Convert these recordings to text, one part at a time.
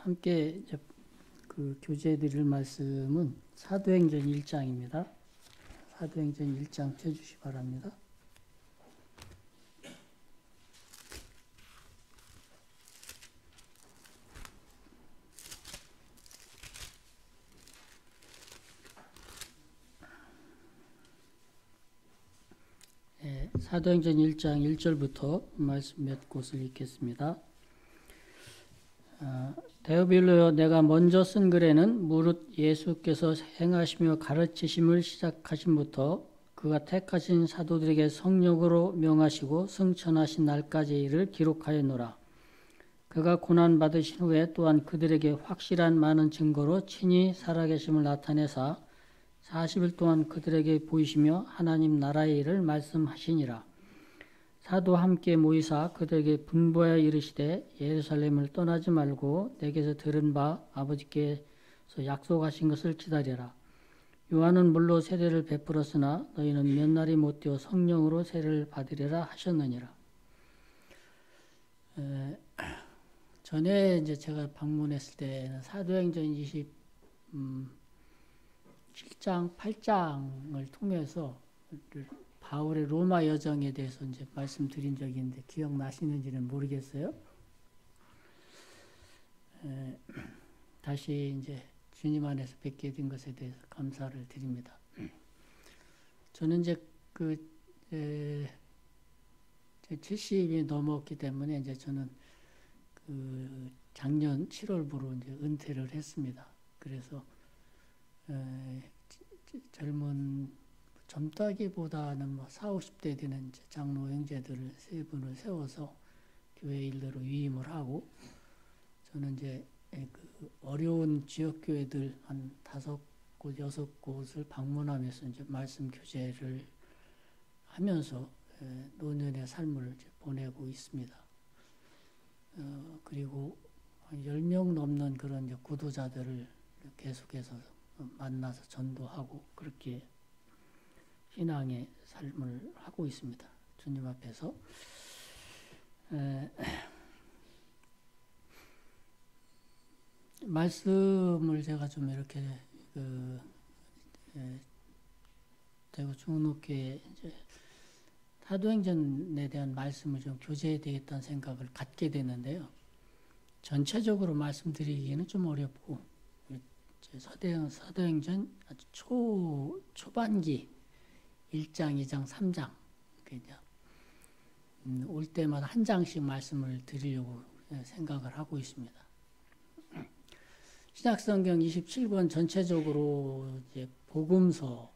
함께 이제 그 교제해 드릴 말씀은 사도행전 1장입니다. 사도행전 1장 펴주시 바랍니다. 사도행전 1장 1절부터 말씀 몇 곳을 읽겠습니다. 데오빌로여, 내가 먼저 쓴 글에는 무릇 예수께서 행하시며 가르치심을 시작하심부터 그가 택하신 사도들에게 성령으로 명하시고 승천하신 날까지 일을 기록하였노라. 그가 고난받으신 후에 또한 그들에게 확실한 많은 증거로 친히 살아계심을 나타내사 40일 동안 그들에게 보이시며 하나님 나라의 일을 말씀하시니라. 사도 함께 모이사 그들에게 분부하여 이르시되 예루살렘을 떠나지 말고 내게서 들은 바 아버지께서 약속하신 것을 기다려라. 요한은 물로 세례를 베풀었으나 너희는 몇 날이 못되어 성령으로 세례를 받으리라 하셨느니라. 전에 이제 제가 방문했을 때는 사도행전 27장, 8장을 통해서 바울의 로마 여정에 대해서 이제 말씀드린 적이 있는데 기억나시는지는 모르겠어요. 다시 이제 주님 안에서 뵙게 된 것에 대해서 감사를 드립니다. 저는 이제 70이 넘었기 때문에 이제 저는 작년 7월부로 이제 은퇴를 했습니다. 그래서 젊다기보다는 40, 50대 되는 이제 장로 형제들을 세 분을 세워서 교회 일대로 위임을 하고, 저는 이제 그 어려운 지역 교회들 한 5곳, 6곳을 방문하면서 이제 말씀 교제를 하면서 노년의 삶을 이제 보내고 있습니다. 그리고 10명 넘는 그런 이제 구도자들을 계속해서 만나서 전도하고 그렇게 신앙의 삶을 하고 있습니다. 주님 앞에서. 말씀을 제가 좀 이렇게 대구 중흥교회 이제 사도행전에 대한 말씀을 좀 교제해야 되겠다는 생각을 갖게 되는데요. 전체적으로 말씀드리기에는 좀 어렵고, 사도행전 아주 초반기 1장, 2장, 3장 올 때마다 한 장씩 말씀을 드리려고 생각을 하고 있습니다. 신약성경 27권 전체적으로 이제 복음서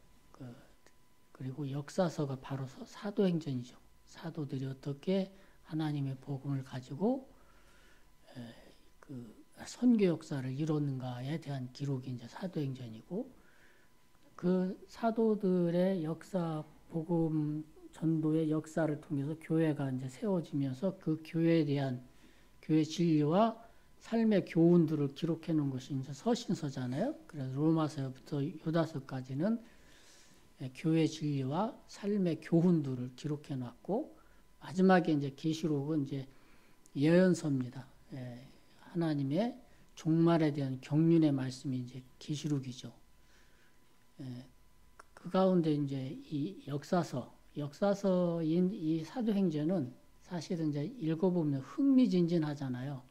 그리고 역사서가 바로 사도행전이죠. 사도들이 어떻게 하나님의 복음을 가지고 그 선교 역사를 이뤘는가에 대한 기록이 이제 사도행전이고, 그 사도들의 역사, 복음 전도의 역사를 통해서 교회가 이제 세워지면서 그 교회에 대한 교회 진리와 삶의 교훈들을 기록해 놓은 것이 이제 서신서잖아요. 그래서 로마서부터 유다서까지는 교회 진리와 삶의 교훈들을 기록해 놨고, 마지막에 이제 계시록은 이제 예언서입니다. 하나님의 종말에 대한 경륜의 말씀이 이제 계시록이죠. 그 가운데 이제 이 역사서인 이 사도행전은 사실은 이제 읽어보면 흥미진진하잖아요.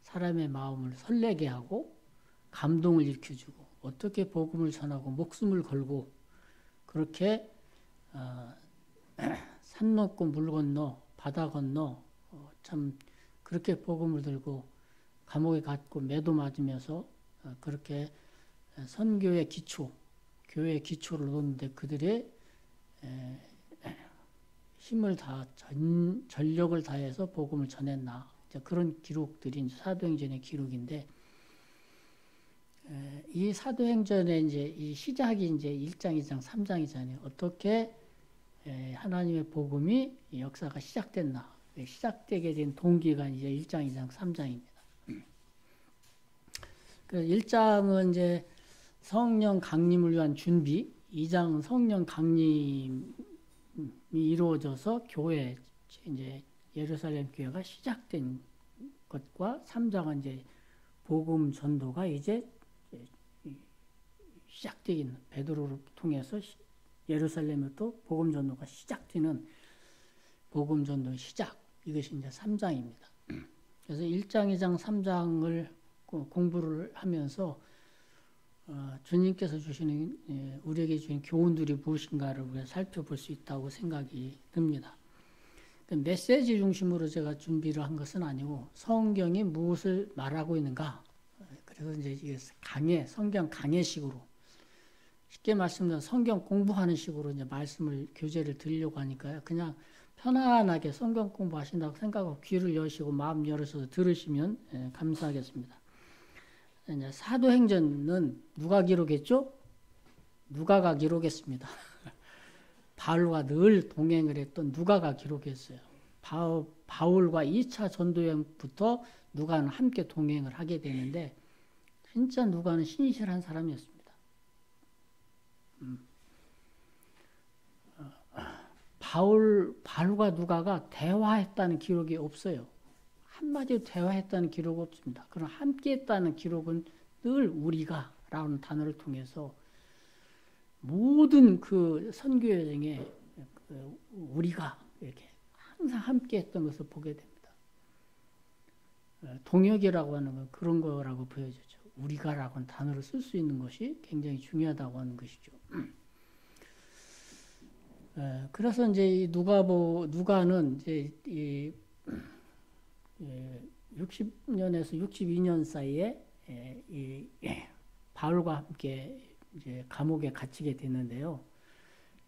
사람의 마음을 설레게 하고 감동을 일으켜주고, 어떻게 복음을 전하고 목숨을 걸고 그렇게 산 넘고 물 건너 바다 건너 참 그렇게 복음을 들고 감옥에 갔고 매도 맞으면서 그렇게 선교의 기초, 교회의 기초를 놓는데 그들의 힘을 다 전력을 다해서 복음을 전했나, 그런 기록들이 이제 사도행전의 기록인데, 이 사도행전의 이제 이 시작이 이제 1장, 2장, 3장이잖아요. 어떻게 하나님의 복음이 역사가 시작됐나, 시작되게 된 동기가 이제 1장, 2장, 3장입니다. 그 1장은 이제 성령 강림을 위한 준비, 2장은 성령 강림이 이루어져서 교회, 이제 예루살렘 교회가 시작된 것과, 3장은 이제 복음 전도가 이제 시작되긴, 베드로를 통해서 예루살렘부터 복음 전도가 시작되는 복음 전도 시작, 이것이 이제 3장입니다. 그래서 1장, 2장, 3장을 공부를 하면서 주님께서 주시는, 우리에게 주신 교훈들이 무엇인가를 우리가 살펴볼 수 있다고 생각이 듭니다. 메시지 중심으로 제가 준비를 한 것은 아니고 성경이 무엇을 말하고 있는가, 그래서 이제 이게 성경 강해식으로, 쉽게 말씀드리면 성경 공부하는 식으로 이제 교재를 드리려고 하니까요. 그냥 편안하게 성경 공부하신다고 생각하고 귀를 여시고 마음 열어서 들으시면 감사하겠습니다. 이제 사도행전은 누가 기록했죠? 누가가 기록했습니다. 바울과 늘 동행을 했던 누가가 기록했어요. 바울과 2차 전도여행부터 누가는 함께 동행을 하게 되는데 진짜 누가는 신실한 사람이었습니다. 바울과 누가가 대화했다는 기록이 없어요. 한마디로 대화했다는 기록은 없습니다. 그럼 함께 했다는 기록은 늘 우리가 라는 단어를 통해서 모든 그 선교 여행에 우리가 이렇게 항상 함께 했던 것을 보게 됩니다. 동역이라고 하는 건 그런 거라고 보여지죠. 우리가라고 하는 단어를 쓸 수 있는 것이 굉장히 중요하다고 하는 것이죠. 그래서 이제 누가는 이제 60년에서 62년 사이에 바울과 함께 이제 감옥에 갇히게 되는데요.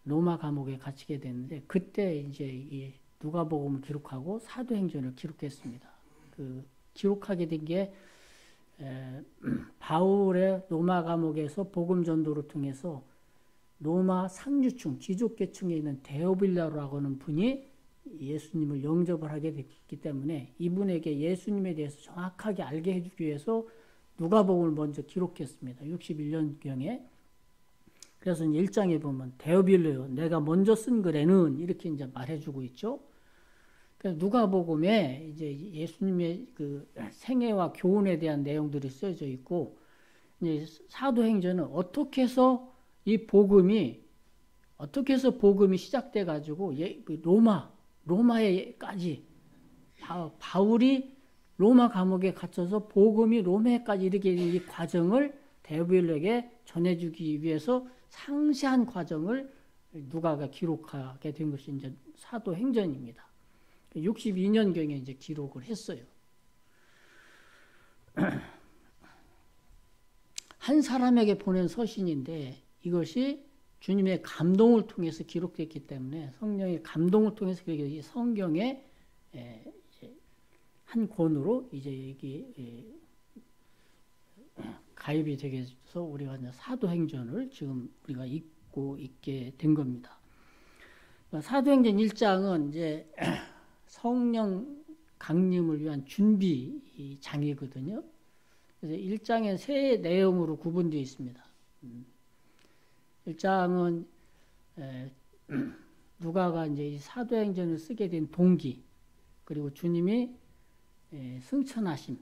로마 감옥에 갇히게 되는데 그때 이제 이 누가복음을 기록하고 사도행전을 기록했습니다. 그 기록하게 된 게 바울의 로마 감옥에서 복음 전도를 통해서 로마 상류층, 귀족계층에 있는 데오빌라라고 하는 분이 예수님을 영접을 하게 됐기 때문에 이분에게 예수님에 대해서 정확하게 알게 해주기 위해서 누가복음을 먼저 기록했습니다. 61년경에. 그래서 1장에 보면 데오빌로요, 내가 먼저 쓴 글에는 이렇게 이제 말해주고 있죠. 그래서 누가복음에 이제 예수님의 그 생애와 교훈에 대한 내용들이 써져 있고, 이제 사도행전은 어떻게 해서 복음이 시작돼 가지고 로마에까지 바울이 로마 감옥에 갇혀서 복음이 로마에까지 이르게 된 이 과정을 데오빌로에게 전해주기 위해서 상세한 과정을 누가가 기록하게 된 것이 이제 사도행전입니다. 62년경에 이제 기록을 했어요. 한 사람에게 보낸 서신인데 이것이 주님의 감동을 통해서 기록됐기 때문에 성령의 감동을 통해서 이 성경의 한 권으로 이제 여기 가입이 되게 해서 우리가 이제 사도행전을 지금 우리가 읽고 있게 된 겁니다. 사도행전 1장은 이제 성령 강림을 위한 준비 장이거든요. 그래서 1장에 세 내용으로 구분되어 있습니다. 1장은 누가가 이제 이 사도행전을 쓰게 된 동기, 그리고 주님이 승천하심,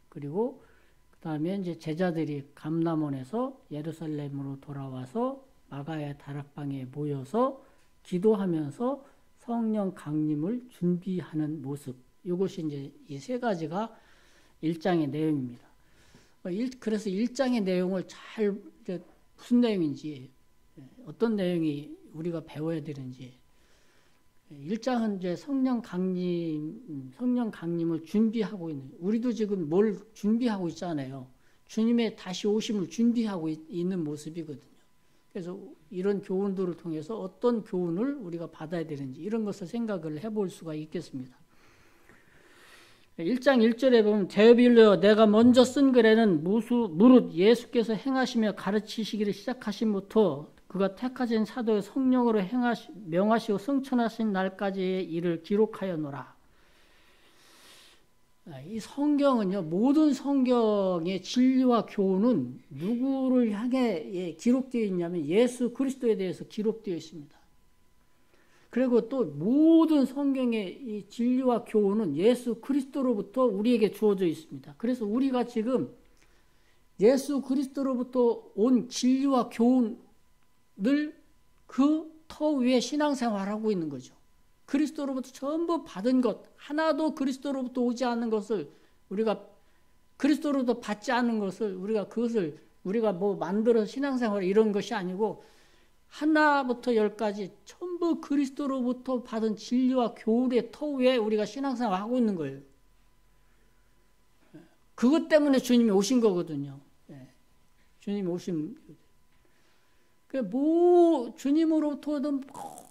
그리고 그 다음에 이제 제자들이 감람원에서 예루살렘으로 돌아와서 마가의 다락방에 모여서 기도하면서 성령 강림을 준비하는 모습, 이것이 이제 이 세 가지가 1장의 내용입니다. 그래서 1장의 내용을 무슨 내용인지, 어떤 내용이 우리가 배워야 되는지, 1장은 이제 성령 강림을 준비하고 있는, 우리도 지금 뭘 준비하고 있잖아요. 주님의 다시 오심을 준비하고 있는 모습이거든요. 그래서 이런 교훈들을 통해서 어떤 교훈을 우리가 받아야 되는지, 이런 것을 생각을 해볼 수가 있겠습니다. 1장 1절에 보면 데오빌로여, 내가 먼저 쓴 글에는 무릇 예수께서 행하시며 가르치시기를 시작하심부터 그가 택하신 사도의 성령으로 명하시고 승천하신 날까지의 일을 기록하였노라. 이 성경은요, 모든 성경의 진리와 교훈은 누구를 향해 기록되어 있냐면 예수 그리스도에 대해서 기록되어 있습니다. 그리고 또 모든 성경의 이 진리와 교훈은 예수 그리스도로부터 우리에게 주어져 있습니다. 그래서 우리가 지금 예수 그리스도로부터 온 진리와 교훈을 그 터 위에 신앙생활하고 있는 거죠. 그리스도로부터 전부 받은 것, 하나도 그리스도로부터 오지 않는 것을 우리가 그리스도로부터 받지 않은 것을 우리가 뭐 만들어 신앙생활 이런 것이 아니고 하나부터 열까지 전부 그리스도로부터 받은 진리와 교훈의 터 위에 우리가 신앙생활 하고 있는 거예요. 그것 때문에 주님이 오신 거거든요. 주님이 오신 주님으로부터 얻은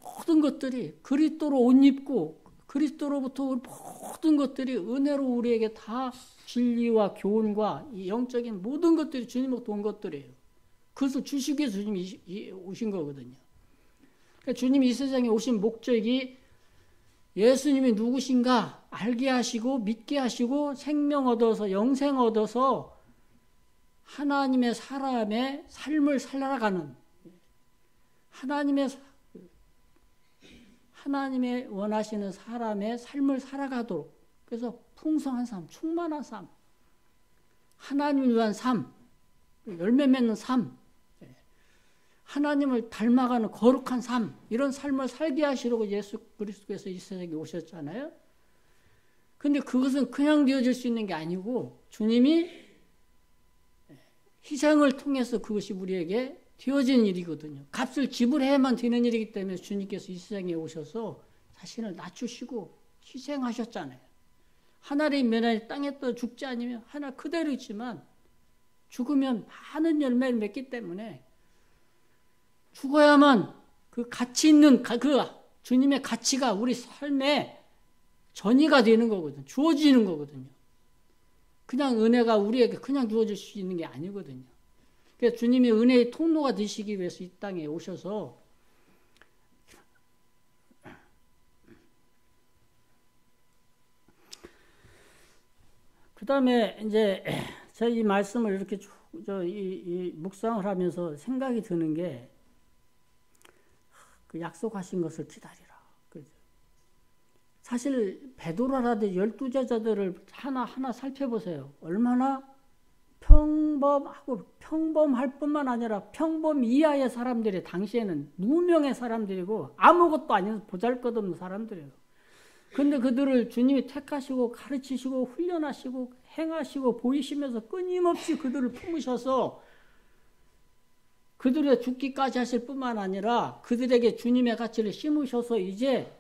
모든 것들이 그리스도로 옷 입고 그리스도로부터 모든 것들이 은혜로 우리에게 다 진리와 교훈과 이 영적인 모든 것들이 주님으로부터 온 것들이에요. 그것을 주시기 위해서 주님이 오신 거거든요. 그러니까 주님이 이 세상에 오신 목적이 예수님이 누구신가 알게 하시고 믿게 하시고 생명 얻어서 영생 얻어서 하나님의 사람의 삶을 살아가는 하나님의 원하시는 사람의 삶을 살아가도록 그래서 풍성한 삶, 충만한 삶, 하나님을 위한 삶, 열매 맺는 삶, 하나님을 닮아가는 거룩한 삶 이런 삶을 살게 하시려고 예수 그리스도께서 이 세상에 오셨잖아요. 근데 그것은 그냥 되어질 수 있는 게 아니고 주님이 희생을 통해서 그것이 우리에게 되어진 일이거든요. 값을 지불해야만 되는 일이기 때문에 주님께서 이 세상에 오셔서 자신을 낮추시고 희생하셨잖아요. 하늘의 면에 땅에 떠 죽지 않으면 하나 그대로 있지만 죽으면 많은 열매를 맺기 때문에 죽어야만 그 가치 있는 그 주님의 가치가 우리 삶에 전이가 되는 거거든요. 주어지는 거거든요. 그냥 은혜가 우리에게 그냥 주어질 수 있는 게 아니거든요. 그래서 주님이 은혜의 통로가 되시기 위해서 이 땅에 오셔서 그 다음에 이제 제가 이 말씀을 이렇게 이 묵상을 하면서 생각이 드는 게 그 약속하신 것을 기다리라. 사실 베드로라든지 12제자들을 하나하나 살펴보세요. 얼마나 평범할 뿐만 아니라 평범 이하의 사람들이 당시에는 무명의 사람들이고 아무것도 아닌 보잘것없는 사람들이에요. 근데 그들을 주님이 택하시고 가르치시고 훈련하시고 행하시고 보이시면서 끊임없이 그들을 품으셔서 그들의 죽기까지 하실 뿐만 아니라 그들에게 주님의 가치를 심으셔서 이제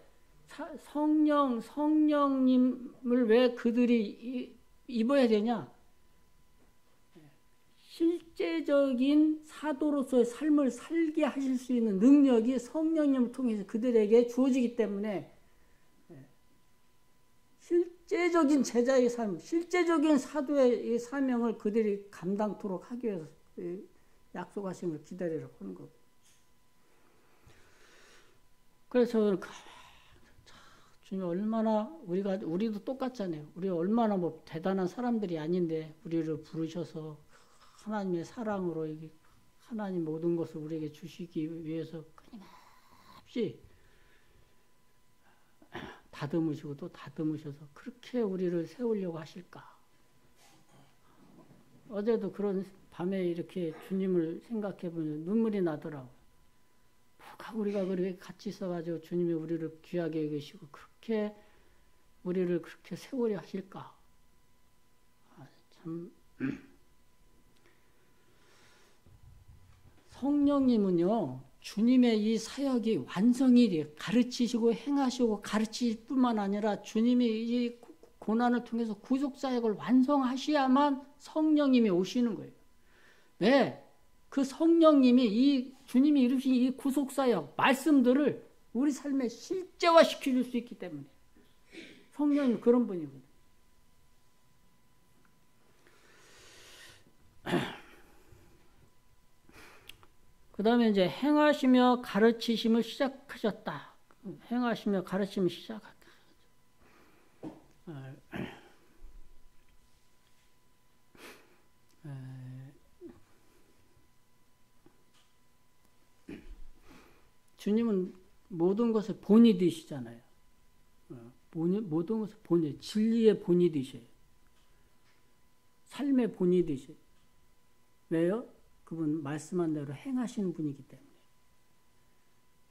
성령님을 왜 그들이 입어야 되냐? 실제적인 사도로서의 삶을 살게 하실 수 있는 능력이 성령님을 통해서 그들에게 주어지기 때문에 실제적인 제자의 삶, 실제적인 사도의 사명을 그들이 감당토록 하기 위해서 약속하심을 기다리라고 하는 거고. 그래서 주님 얼마나 우리도 똑같잖아요. 우리 얼마나 뭐 대단한 사람들이 아닌데 우리를 부르셔서 하나님의 사랑으로 하나님 모든 것을 우리에게 주시기 위해서 끊임없이 다듬으시고 또 다듬으셔서 그렇게 우리를 세우려고 하실까? 어제도 그런 밤에 이렇게 주님을 생각해 보면 눈물이 나더라고요. 뭐가 우리가 그렇게 같이 있어가지고 주님이 우리를 귀하게 여기시고 그렇게 우리를 그렇게 세우려 하실까? 참 성령님은요, 주님의 이 사역이 완성이 돼요. 가르치시고 행하시고 가르칠 뿐만 아니라 주님이 이 고난을 통해서 구속사역을 완성하셔야만 성령님이 오시는 거예요. 왜? 그 성령님이 주님이 이루신 이 구속사역, 말씀들을 우리 삶에 실제화시킬 수 있기 때문에. 성령님은 그런 분이거든요. 그 다음에 이제 행하시며 가르치심을 시작하셨다. 행하시며 가르치심을 시작하셨다. 주님은 모든 것의 본이 되시잖아요. 모든 것의 본이, 진리의 본이 되셔요. 삶의 본이 되셔요. 왜요? 그분 말씀한 대로 행하시는 분이기 때문에.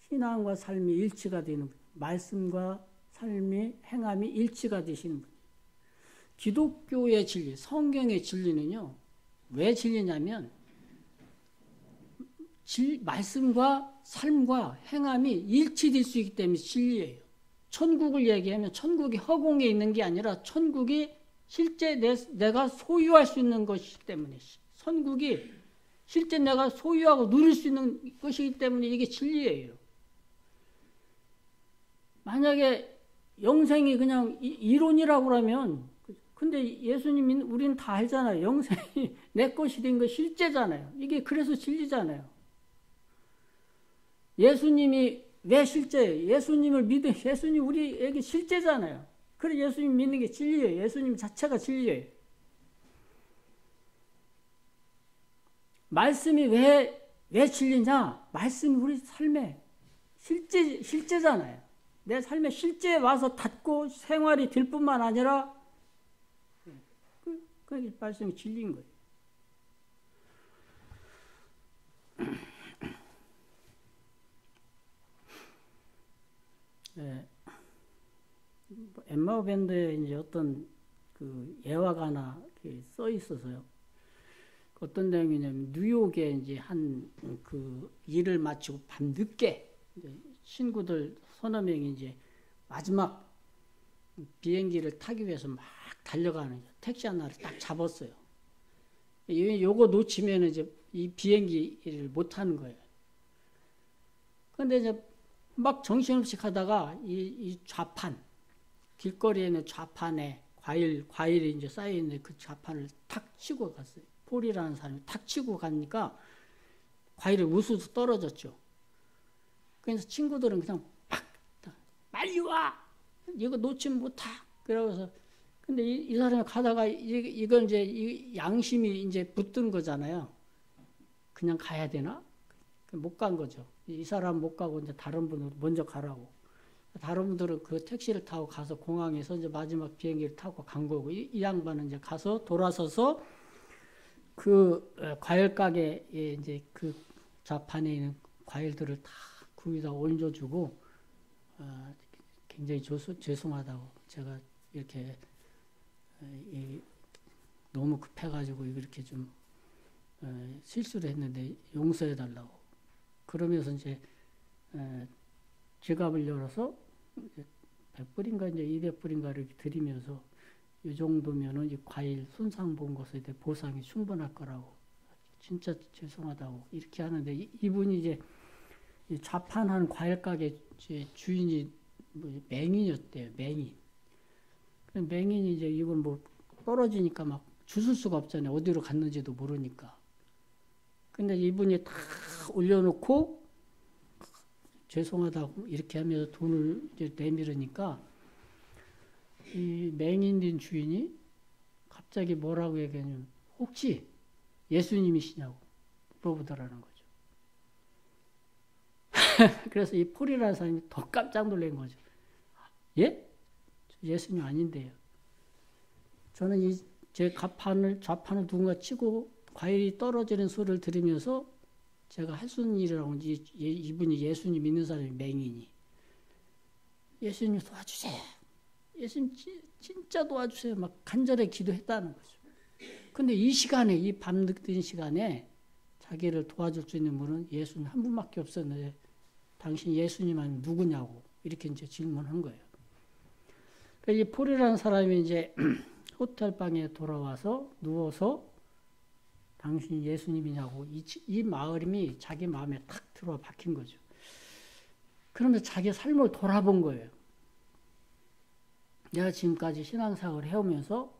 신앙과 삶이 일치가 되는 분. 말씀과 삶이 행함이 일치가 되시는 분. 기독교의 진리, 성경의 진리는요. 왜 진리냐면 말씀과 삶과 행함이 일치될 수 있기 때문에 진리예요. 천국을 얘기하면 천국이 허공에 있는 게 아니라 천국이 실제 내가 소유할 수 있는 것이기 때문에, 천국이 실제 내가 소유하고 누릴 수 있는 것이기 때문에 이게 진리예요. 만약에 영생이 그냥 이론이라고 그러면, 근데 예수님이 우리는 다 알잖아요. 영생이 내 것이 된 거 실제잖아요. 이게 그래서 진리잖아요. 예수님이 왜 실제예요? 예수님을 믿은, 예수님 우리에게 실제잖아요. 그래 예수님 믿는 게 진리예요. 예수님 자체가 진리예요. 말씀이 왜 진리냐? 말씀이 우리 삶에 실제잖아요. 내 삶에 실제에 와서 닿고 생활이 될 뿐만 아니라 그 말씀이 진리인 거예요. 네. 엠마오 밴드에 이제 어떤 그 예화가 하나 써 있어서요. 어떤 내용이냐면 뉴욕에 이제 한 그 일을 마치고 밤 늦게 친구들 서너 명이 이제 마지막 비행기를 타기 위해서 막 달려가는 택시 하나를 딱 잡았어요. 요거 놓치면 이제 이 비행기를 못 타는 거예요. 그런데 이제 막 정신없이 가다가 이 좌판, 길거리에 있는 좌판에 과일이 이제 쌓여있는 그 좌판을 탁 치고 갔어요. 폴이라는 사람이 탁 치고 가니까 과일이 우수수 떨어졌죠. 그래서 친구들은 그냥 팍, 빨리 와! 이거 놓치면 못 타! 그러고서, 근데 이 사람이 가다가 이건 이제 이 양심이 이제 붙든 거잖아요. 그냥 가야 되나? 못 간 거죠. 이 사람 못 가고 이제 다른 분을 먼저 가라고. 다른 분들은 그 택시를 타고 가서 공항에서 이제 마지막 비행기를 타고 간 거고, 이 양반은 이제 가서 돌아서서 그 과일 가게에 이제 그 좌판에 있는 과일들을 다 그 위에다 얹어주고, 굉장히 죄송하다고. 제가 이렇게 너무 급해가지고 이렇게 좀 실수를 했는데 용서해달라고. 그러면서 이제 지갑을 열어서 100불인가 이제 200불인가 이렇게 드리면서 이 정도면은 이 과일 손상 본 것에 대해 보상이 충분할 거라고. 진짜 죄송하다고 이렇게 하는데 이분이 이제 이 좌판한 과일 가게 주인이 뭐 맹인이었대요. 맹인이 이제 이건 뭐 떨어지니까 막 주술 수가 없잖아요. 어디로 갔는지도 모르니까. 근데 이분이 다 올려놓고 죄송하다고 이렇게 하면서 돈을 이제 내밀으니까 이 맹인인 주인이 갑자기 뭐라고 얘기하냐면 혹시 예수님이시냐고 물어보더라는 거죠. 그래서 이 폴이라는 사람이 더 깜짝 놀란 거죠. 예? 예수님 아닌데요. 저는 제 좌판을 누군가 치고 과일이 떨어지는 소리를 들으면서 제가 할 수 있는 일이라고 이분이 예수님 믿는 사람이 맹인이 예수님 도와주세요. 예수님 진짜 도와주세요. 막 간절히 기도했다는 거죠. 근데 이 시간에 이 밤늦은 시간에 자기를 도와줄 수 있는 분은 예수님 한 분밖에 없었는데 당신 예수님 아니면 누구냐고 이렇게 이제 질문한 거예요. 이 폴이라는 사람이 이제 호텔 방에 돌아와서 누워서 당신 예수님이냐고 이 마음이 자기 마음에 탁 들어와 박힌 거죠. 그러면서 자기 삶을 돌아본 거예요. 내가 지금까지 신앙생활을 해오면서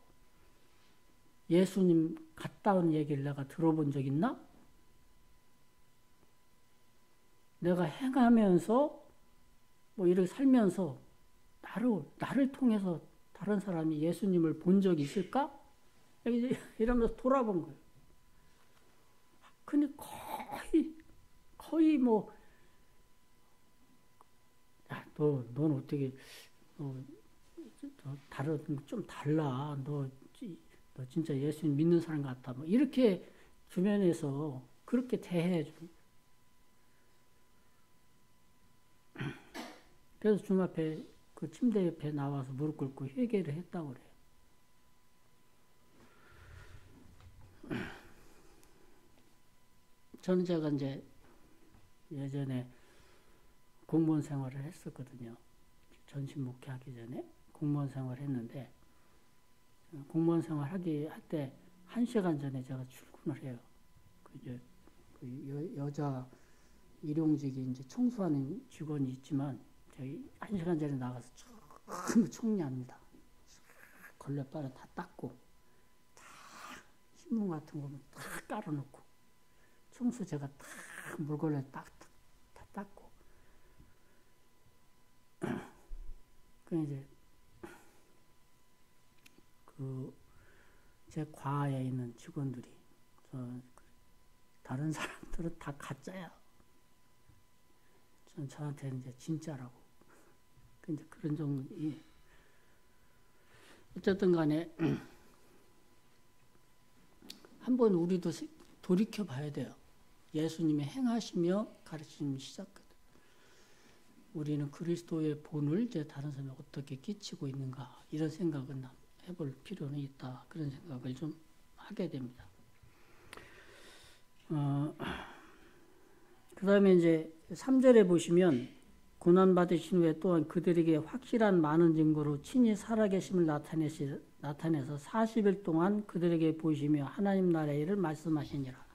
예수님 갔다 온 얘기를 내가 들어본 적 있나? 내가 행하면서 뭐 이렇게 살면서 나를 통해서 다른 사람이 예수님을 본 적이 있을까? 이러면서 돌아본 거예요. 근데 거의 뭐 넌 어떻게, 좀 달라. 너 진짜 예수님 믿는 사람 같아. 뭐 이렇게 주변에서 그렇게 대해. 그래서 주님 앞에 그 침대 옆에 나와서 무릎 꿇고 회개를 했다고 그래요. 저는 제가 이제 예전에 공무원 생활을 했었거든요. 전신 목회하기 전에 공무원 생활을 했는데, 공무원 생활 할 때 1시간 전에 제가 출근을 해요. 여자 일용직이 이제 청소하는 직원이 있지만, 저희 1시간 전에 나가서 전부 청리합니다. 걸레바람 다 닦고, 다 신문 같은 거 다 깔아놓고, 청소 제가 다 물걸레 다 닦고, 그 이제 제 과에 있는 직원들이 다른 사람들은 다 가짜야. 저한테는 이제 진짜라고. 이제 그런 정도. 어쨌든 간에 한번 우리도 돌이켜 봐야 돼요. 예수님이 행하시며 가르치시면 시작거든. 우리는 그리스도의 본을 이제 다른 사람에 어떻게 끼치고 있는가, 이런 생각은 해볼 필요는 있다. 그런 생각을 좀 하게 됩니다. 그 다음에 이제 3절에 보시면, 고난받으신 후에 또한 그들에게 확실한 많은 증거로 친히 살아계심을 나타내서 40일 동안 그들에게 보이시며 하나님 나라의 일을 말씀하시니라.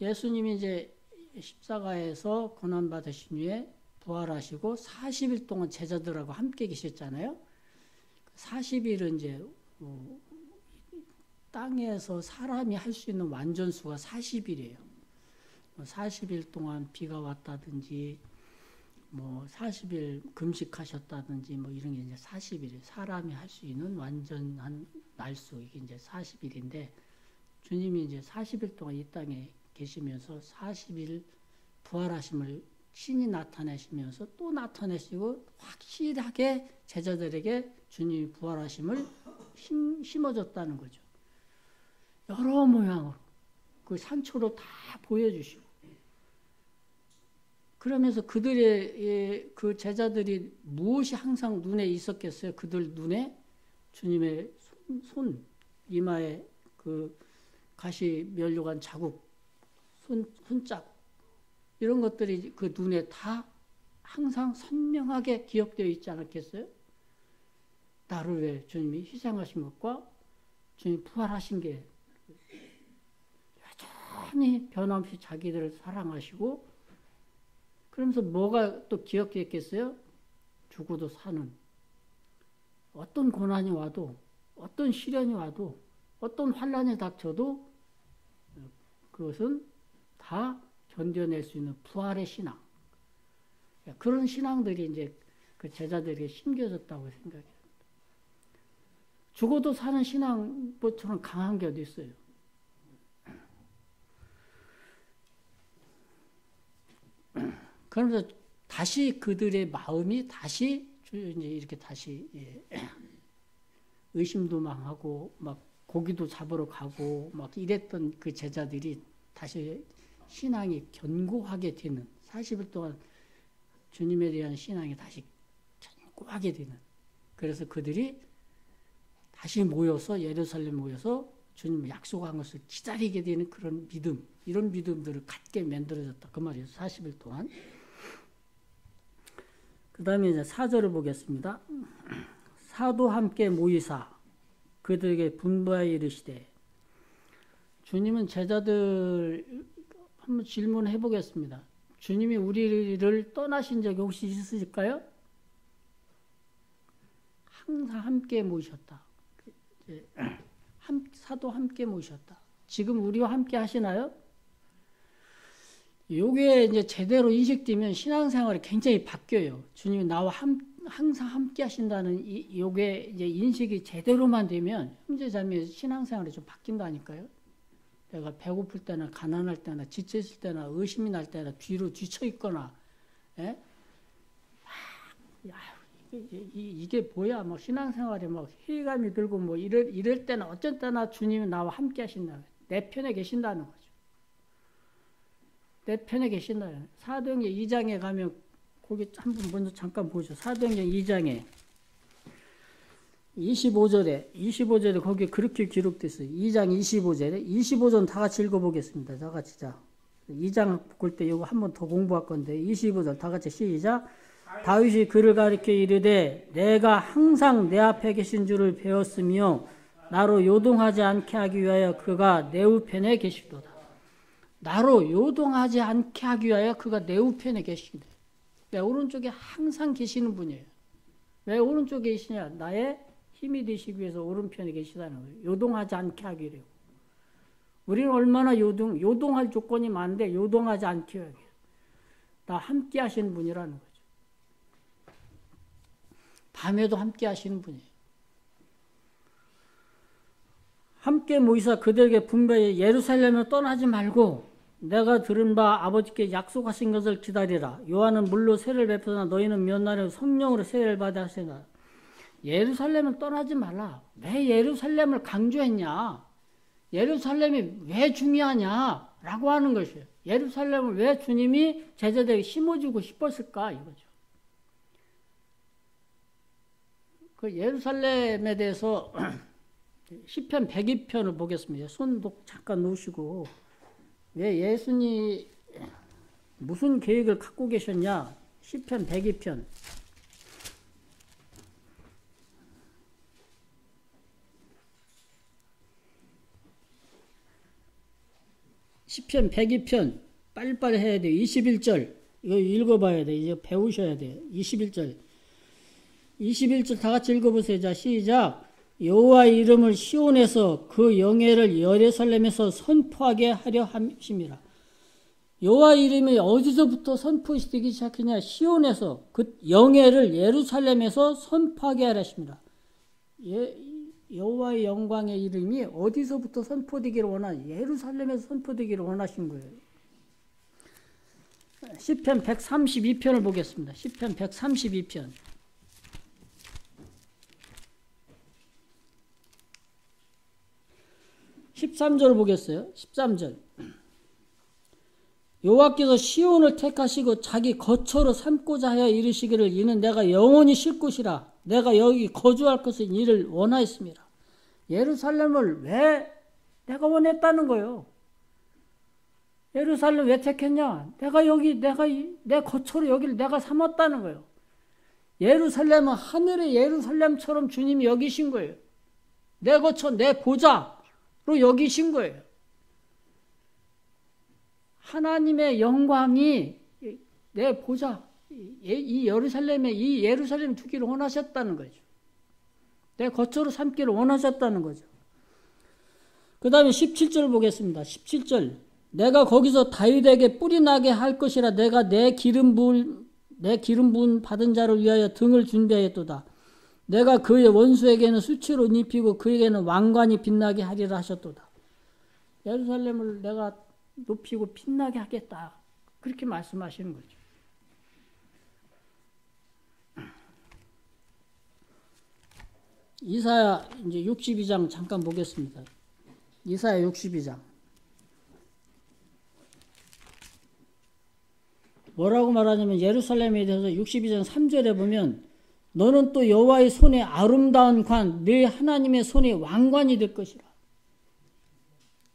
예수님이 이제 십자가에서 고난받으신 후에 부활하시고 40일 동안 제자들하고 함께 계셨잖아요. 40일은 이제 땅에서 사람이 할 수 있는 완전수가 40일이에요. 40일 동안 비가 왔다든지, 40일 금식하셨다든지, 이런 게 이제 40일이에요. 사람이 할 수 있는 완전한 날수, 이게 이제 40일인데, 주님이 이제 40일 동안 이 땅에 계시면서 40일 부활하심을 신이 나타내시면서 또 나타내시고, 확실하게 제자들에게 주님이 부활하심을 심어줬다는 거죠. 여러 모양으로 그 산초로 다 보여주시고, 그러면서 그들의 그 제자들이 무엇이 항상 눈에 있었겠어요? 그들 눈에 주님의 손 이마에 그 가시 면류관 자국, 손짝, 이런 것들이 그 눈에 다 항상 선명하게 기억되어 있지 않았겠어요? 나를 위해 주님이 희생하신 것과 주님이 부활하신 게 여전히 변함없이 자기들을 사랑하시고, 그러면서 뭐가 또 기억되었겠어요? 죽어도 사는, 어떤 고난이 와도, 어떤 시련이 와도, 어떤 환난이 닥쳐도 그것은 다 견뎌낼 수 있는 부활의 신앙. 그런 신앙들이 이제 그 제자들에게 심겨졌다고 생각해요. 죽어도 사는 신앙처럼 강한 게 어디 있어요? 그러면서 다시 그들의 마음이 다시 이제 이렇게 다시 의심도 망하고 막 고기도 잡으러 가고 막 이랬던 그 제자들이 다시 신앙이 견고하게 되는, 40일 동안 주님에 대한 신앙이 다시 견고하게 되는, 그래서 그들이 다시 모여서 예루살렘 모여서 주님 약속한 것을 기다리게 되는 그런 믿음, 이런 믿음들을 갖게 만들어졌다 그 말이에요. 40일 동안. 그 다음에 이제 4절을 보겠습니다. 사도 함께 모이사 그들에게 분부하여 이르시되, 주님은 제자들 한번 질문해 보겠습니다. 주님이 우리를 떠나신 적이 혹시 있으실까요? 항상 함께 모이셨다. 사도 함께 모이셨다. 지금 우리와 함께 하시나요? 요게 이제 제대로 인식되면 신앙생활이 굉장히 바뀌어요. 주님이 나와 항상 함께 하신다는 요게 이제 인식이 제대로만 되면 형제자매 신앙생활이 좀 바뀐다니까요. 내가 배고플 때나 가난할 때나 지쳐있을 때나 의심이 날 때나 뒤로 뒤쳐 있거나, 막 야, 이게 뭐야? 뭐 신앙생활에 뭐 회의감이 들고 뭐 이럴 때는 어쩐 때나 주님이 나와 함께 하신다. 내 편에 계신다는 거죠. 내 편에 계신다. 사도행전 2장에 가면 거기 한번 먼저 잠깐 보죠. 사도행전 2장에 25절에 거기 그렇게 기록됐어요. 2장 25절에 25절 다 같이 읽어보겠습니다. 다 같이 자. 2장 볼 때 이거 한 번 더 공부할 건데 25절 다 같이 시작. 다윗이 그를 가리켜 이르되 내가 항상 내 앞에 계신 줄을 배웠으며 나로 요동하지 않게 하기 위하여 그가 내 우편에 계시도다. 나로 요동하지 않게 하기 위하여 그가 내 우편에 계시다. 내 오른쪽에 항상 계시는 분이에요. 왜 오른쪽에 계시냐? 나의 힘이 되시기 위해서 오른편에 계시다는 거예요. 요동하지 않게 하기 위해요. 우리는 얼마나 요동할 조건이 많은데 요동하지 않게 하기 위해요. 나 함께 하시는 분이라는 거죠. 밤에도 함께 하시는 분이에요. 함께 모이사 그들에게 분명히 예루살렘을 떠나지 말고 내가 들은 바 아버지께 약속하신 것을 기다리라. 요한은 물로 세례를 베푸나 너희는 몇 날에 성령으로 세례를 받아 하시나. 예루살렘을 떠나지 말라. 왜 예루살렘을 강조했냐? 예루살렘이 왜 중요하냐? 라고 하는 것이에요. 예루살렘을 왜 주님이 제자들에게 심어주고 싶었을까? 이거죠. 그 예루살렘에 대해서 시편 102편을 보겠습니다. 손도 잠깐 놓으시고 왜 예수님 무슨 계획을 갖고 계셨냐? 시편 102편. 시편 102편 빨리빨리 해야 돼요. 21절 이거 읽어봐야 돼. 이제 배우셔야 돼요. 21절 다 같이 읽어보세요. 자 시작. 여호와의 이름을 시온에서 그 영예를 예루살렘에서 선포하게 하려 함심이라. 여호와의 이름이 어디서부터 선포되기 시작했냐? 시온에서 그 영예를 예루살렘에서 선포하게 하려 하십니다. 여호와의 영광의 이름이 어디서부터 선포되기를 예루살렘에서 선포되기를 원하신 거예요. 시편 132편을 보겠습니다. 시편 132편. 13절 보겠어요. 13절. 여호와께서 시온을 택하시고 자기 거처로 삼고자 하여 이르시기를 이는 내가 영원히 쉴 곳이라. 내가 여기 거주할 것은 이를 원하였습니다. 예루살렘을 왜 내가 원했다는 거예요. 예루살렘 왜 택했냐? 내 거처로 여기를 내가 삼았다는 거예요. 예루살렘은 하늘의 예루살렘처럼 주님이 여기신 거예요. 내 거처, 내 보좌로 여기신 거예요. 하나님의 영광이 내 보좌, 이 예루살렘 두기를 원하셨다는 거죠. 내 거처로 삼기를 원하셨다는 거죠. 그 다음에 17절 보겠습니다. 17절. 내가 거기서 다윗에게 뿔이 나게 할 것이라. 내가 내 기름 부은 받은 자를 위하여 등을 준비하였도다. 내가 그의 원수에게는 수치로 입히고 그에게는 왕관이 빛나게 하리라 하셨도다. 예루살렘을 내가 높이고 빛나게 하겠다. 그렇게 말씀하시는 거죠. 이사야 이제 62장 잠깐 보겠습니다. 이사야 62장. 뭐라고 말하냐면 예루살렘에 대해서 62장 3절에 보면 너는 또 여호와의 손에 아름다운 관, 네 하나님의 손에 왕관이 될 것이라.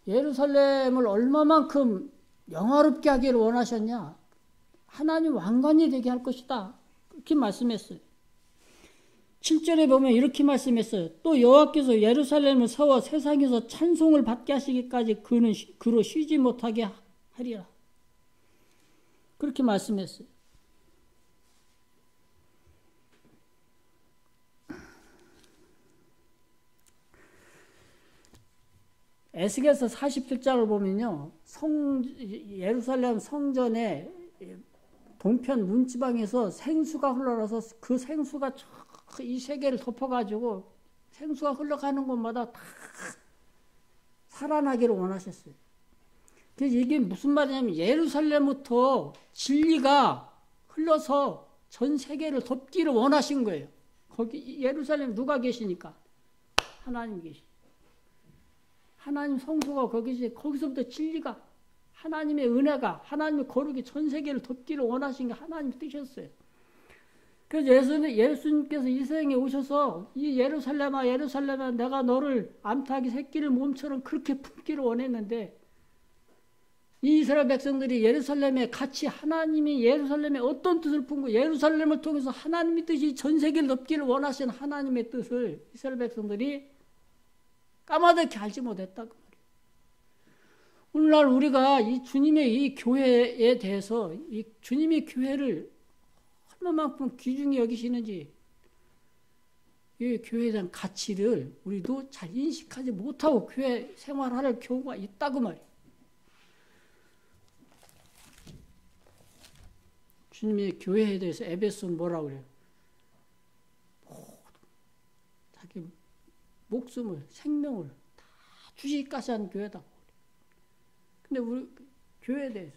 예루살렘을 얼마만큼 영화롭게 하기를 원하셨냐? 하나님 왕관이 되게 할 것이다. 그렇게 말씀했어요. 7절에 보면 이렇게 말씀했어요. 또 여호와께서 예루살렘을 세워 세상에서 찬송을 받게 하시기까지 그로 쉬지 못하게 하리라. 그렇게 말씀했어요. 에스겔서 47장을 보면요. 예루살렘 성전에 동편 문지방에서 생수가 흘러나서 그 생수가 이 세계를 덮어가지고 생수가 흘러가는 곳마다 다 살아나기를 원하셨어요. 그래서 이게 무슨 말이냐면 예루살렘부터 진리가 흘러서 전 세계를 덮기를 원하신 거예요. 거기 예루살렘 누가 계시니까? 하나님 계시. 하나님 성소가 거기지. 거기서부터 진리가, 하나님의 은혜가, 하나님의 거룩이 전 세계를 덮기를 원하신 게 하나님 뜻이었어요. 그래서 예수님께서 이 세상에 오셔서 이 예루살렘아 예루살렘아 내가 너를 암탉이 새끼를 몸처럼 그렇게 품기를 원했는데, 이 이스라엘 백성들이 예루살렘에 같이 하나님이 예루살렘에 어떤 뜻을 품고 예루살렘을 통해서 하나님의 뜻이 전 세계를 덮기를 원하신 하나님의 뜻을 이스라엘 백성들이 까마득히 알지 못했다. 오늘날 우리가 이 주님의 이 교회에 대해서 이 주님의 교회를 얼마만큼 귀중히 여기시는지, 이 교회에 대한 가치를 우리도 잘 인식하지 못하고 교회 생활할 경우가 있다고 말이에요. 주님의 교회에 대해서 에베소는 뭐라고 그래요? 자기 목숨을, 생명을 다 주시기까지 한 교회다. 근데 우리 교회에 대해서,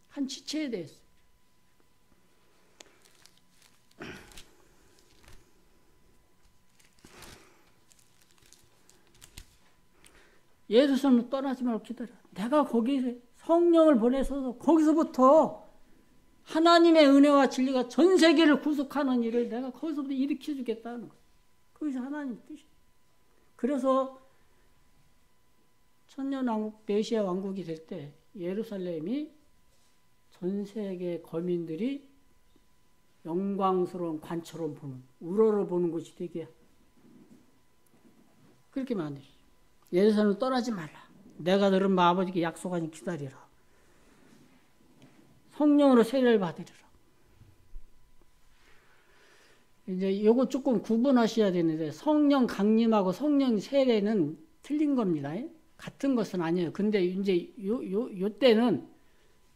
한 지체에 대해서 예루살렘을 떠나지 말고 기다려. 내가 거기서 성령을 보내서 거기서부터 하나님의 은혜와 진리가 전 세계를 구속하는 일을 내가 거기서부터 일으켜 주겠다는 거예요. 그것이 하나님의 뜻이에요. 그래서 천년왕국, 메시아 왕국이 될 때 예루살렘이 전 세계 거민들이 영광스러운 관처럼 보는, 우러러 보는 곳이 되게 그렇게 만드시죠. 예루살렘을 떠나지 말라. 내가 들은 아버지께 약속하니 기다리라. 성령으로 세례를 받으리라. 이제 요거 조금 구분하셔야 되는데, 성령 강림하고 성령 세례는 틀린 겁니다. 같은 것은 아니에요. 근데 이제 요 때는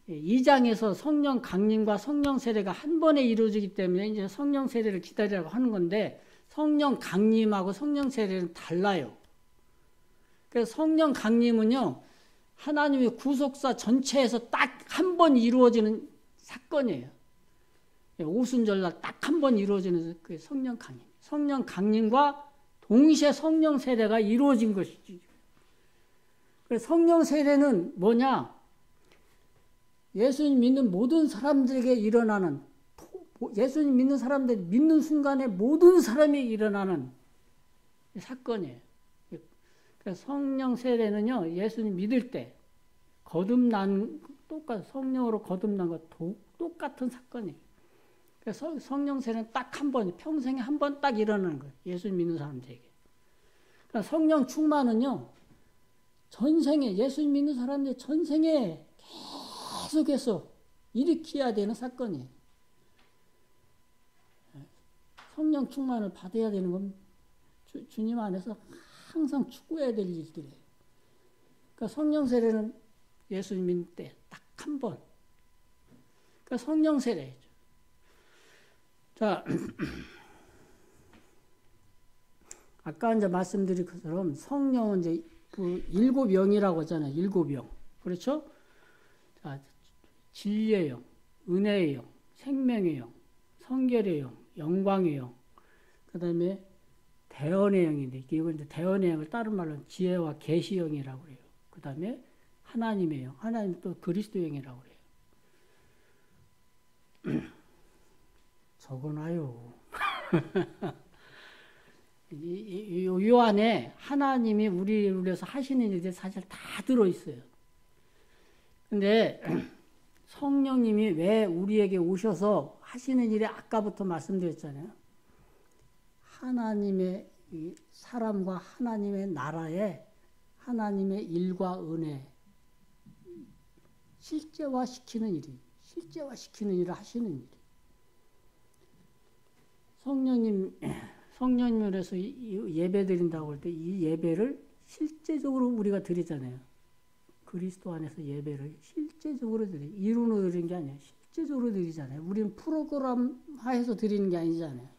2장에서 성령 강림과 성령 세례가 한 번에 이루어지기 때문에 이제 성령 세례를 기다리라고 하는 건데, 성령 강림하고 성령 세례는 달라요. 그래서 성령 강림은요, 하나님의 구속사 전체에서 딱 한 번 이루어지는 사건이에요. 오순절날 딱 한 번 이루어지는 그 성령 강림. 성령 강림과 동시에 성령 세례가 이루어진 것이지. 그래서 성령 세례는 뭐냐? 예수님 믿는 모든 사람들에게 일어나는, 예수님 믿는 사람들이 믿는 순간에 모든 사람이 일어나는 사건이에요. 그래서 성령 세례는요, 예수님 믿을 때 거듭난, 성령으로 거듭난 것 똑같은 사건이에요. 그래서 성령 세례는 딱 한 번, 평생에 한 번 딱 일어나는 거예요. 예수님 믿는 사람들에게. 그러니까 성령 충만은요, 전생에, 예수님 믿는 사람들 전생에 계속해서 일으켜야 되는 사건이에요. 성령 충만을 받아야 되는 건 주님 안에서 항상 추구해야 될 일들이에요. 그러니까 성령 세례는 예수님 믿을 때 딱 한 번. 그러니까 성령 세례죠. 자, 아까 이제 말씀드린 것처럼 성령은 이제 그 7영이라고 하잖아요. 7영. 그렇죠? 자, 진리의 영, 은혜의 영, 생명의 영, 성결의 영, 영광의 영, 그 다음에 대언의 영인데, 이건 이제 대언의 영을 다른 말로 지혜와 계시 영이라고 그래요. 그 다음에 하나님의 영, 하나님 또 그리스도 영이라고 그래요. 적어놔요. 요 안에 하나님이 우리를 위해서 하시는 일들이 사실 다 들어있어요. 근데 성령님이 왜 우리에게 오셔서 하시는 일이 아까부터 말씀드렸잖아요. 하나님의 사람과 하나님의 나라에 하나님의 일과 은혜 실제화시키는 일을 하시는 일이. 성령님을 해서 예배 드린다고 할 때 이 예배를 실제적으로 우리가 드리잖아요. 그리스도 안에서 예배를 실제적으로 이론으로 드리는 게 아니에요. 실제적으로 드리잖아요. 우리는 프로그램화해서 드리는 게 아니잖아요.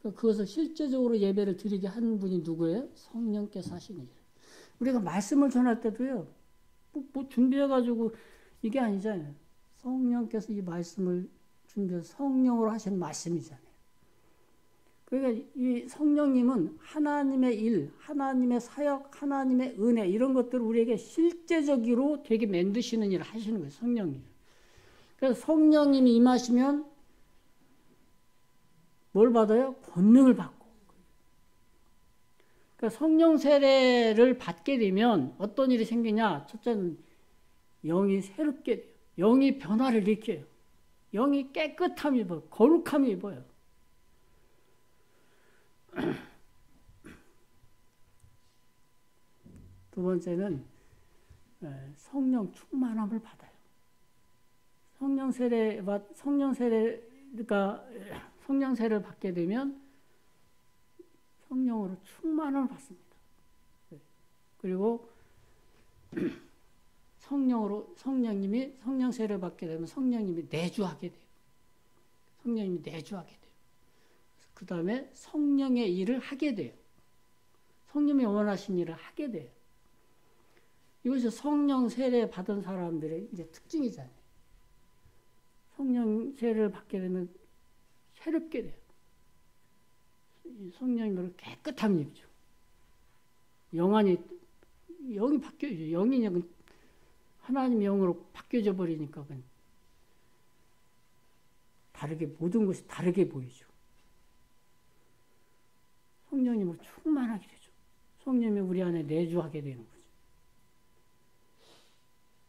그것을 실제적으로 예배를 드리게 한 분이 누구예요? 성령께서 하시는 일. 우리가 말씀을 전할 때도요, 뭐 준비해가지고 이게 아니잖아요. 성령께서 이 말씀을 말씀대로 성령으로 하신 말씀이잖아요. 그러니까 이 성령님은 하나님의 일, 하나님의 사역, 하나님의 은혜 이런 것들을 우리에게 실제적으로 되게 만드시는 일을 하시는 거예요. 성령님. 그래서 성령님이 임하시면 뭘 받아요? 권능을 받고. 그러니까 성령 세례를 받게 되면 어떤 일이 생기냐? 첫째는 영이 새롭게 돼요. 영이 변화를 일으켜요. 영이 깨끗함이 입어요. 거룩함이 입어요. 두 번째는 성령 충만함을 받아요. 성령 세례를 받게 되면 성령으로 충만함을 받습니다. 그리고 성령님이 성령 세례를 받게 되면 성령님이 내주하게 돼요. 성령님이 내주하게 돼요. 그 다음에 성령의 일을 하게 돼요. 성령이 원하신 일을 하게 돼요. 이것이 성령 세례 받은 사람들의 이제 특징이잖아요. 성령 세례를 받게 되면 새롭게 돼요. 성령님으로 깨끗함이 입죠. 영이 바뀌어져. 영이 하나님 영으로 바뀌어져 버리니까 다르게 모든 것이 다르게 보이죠. 성령님으로 충만하게 되죠. 성령님이 우리 안에 내주하게 되는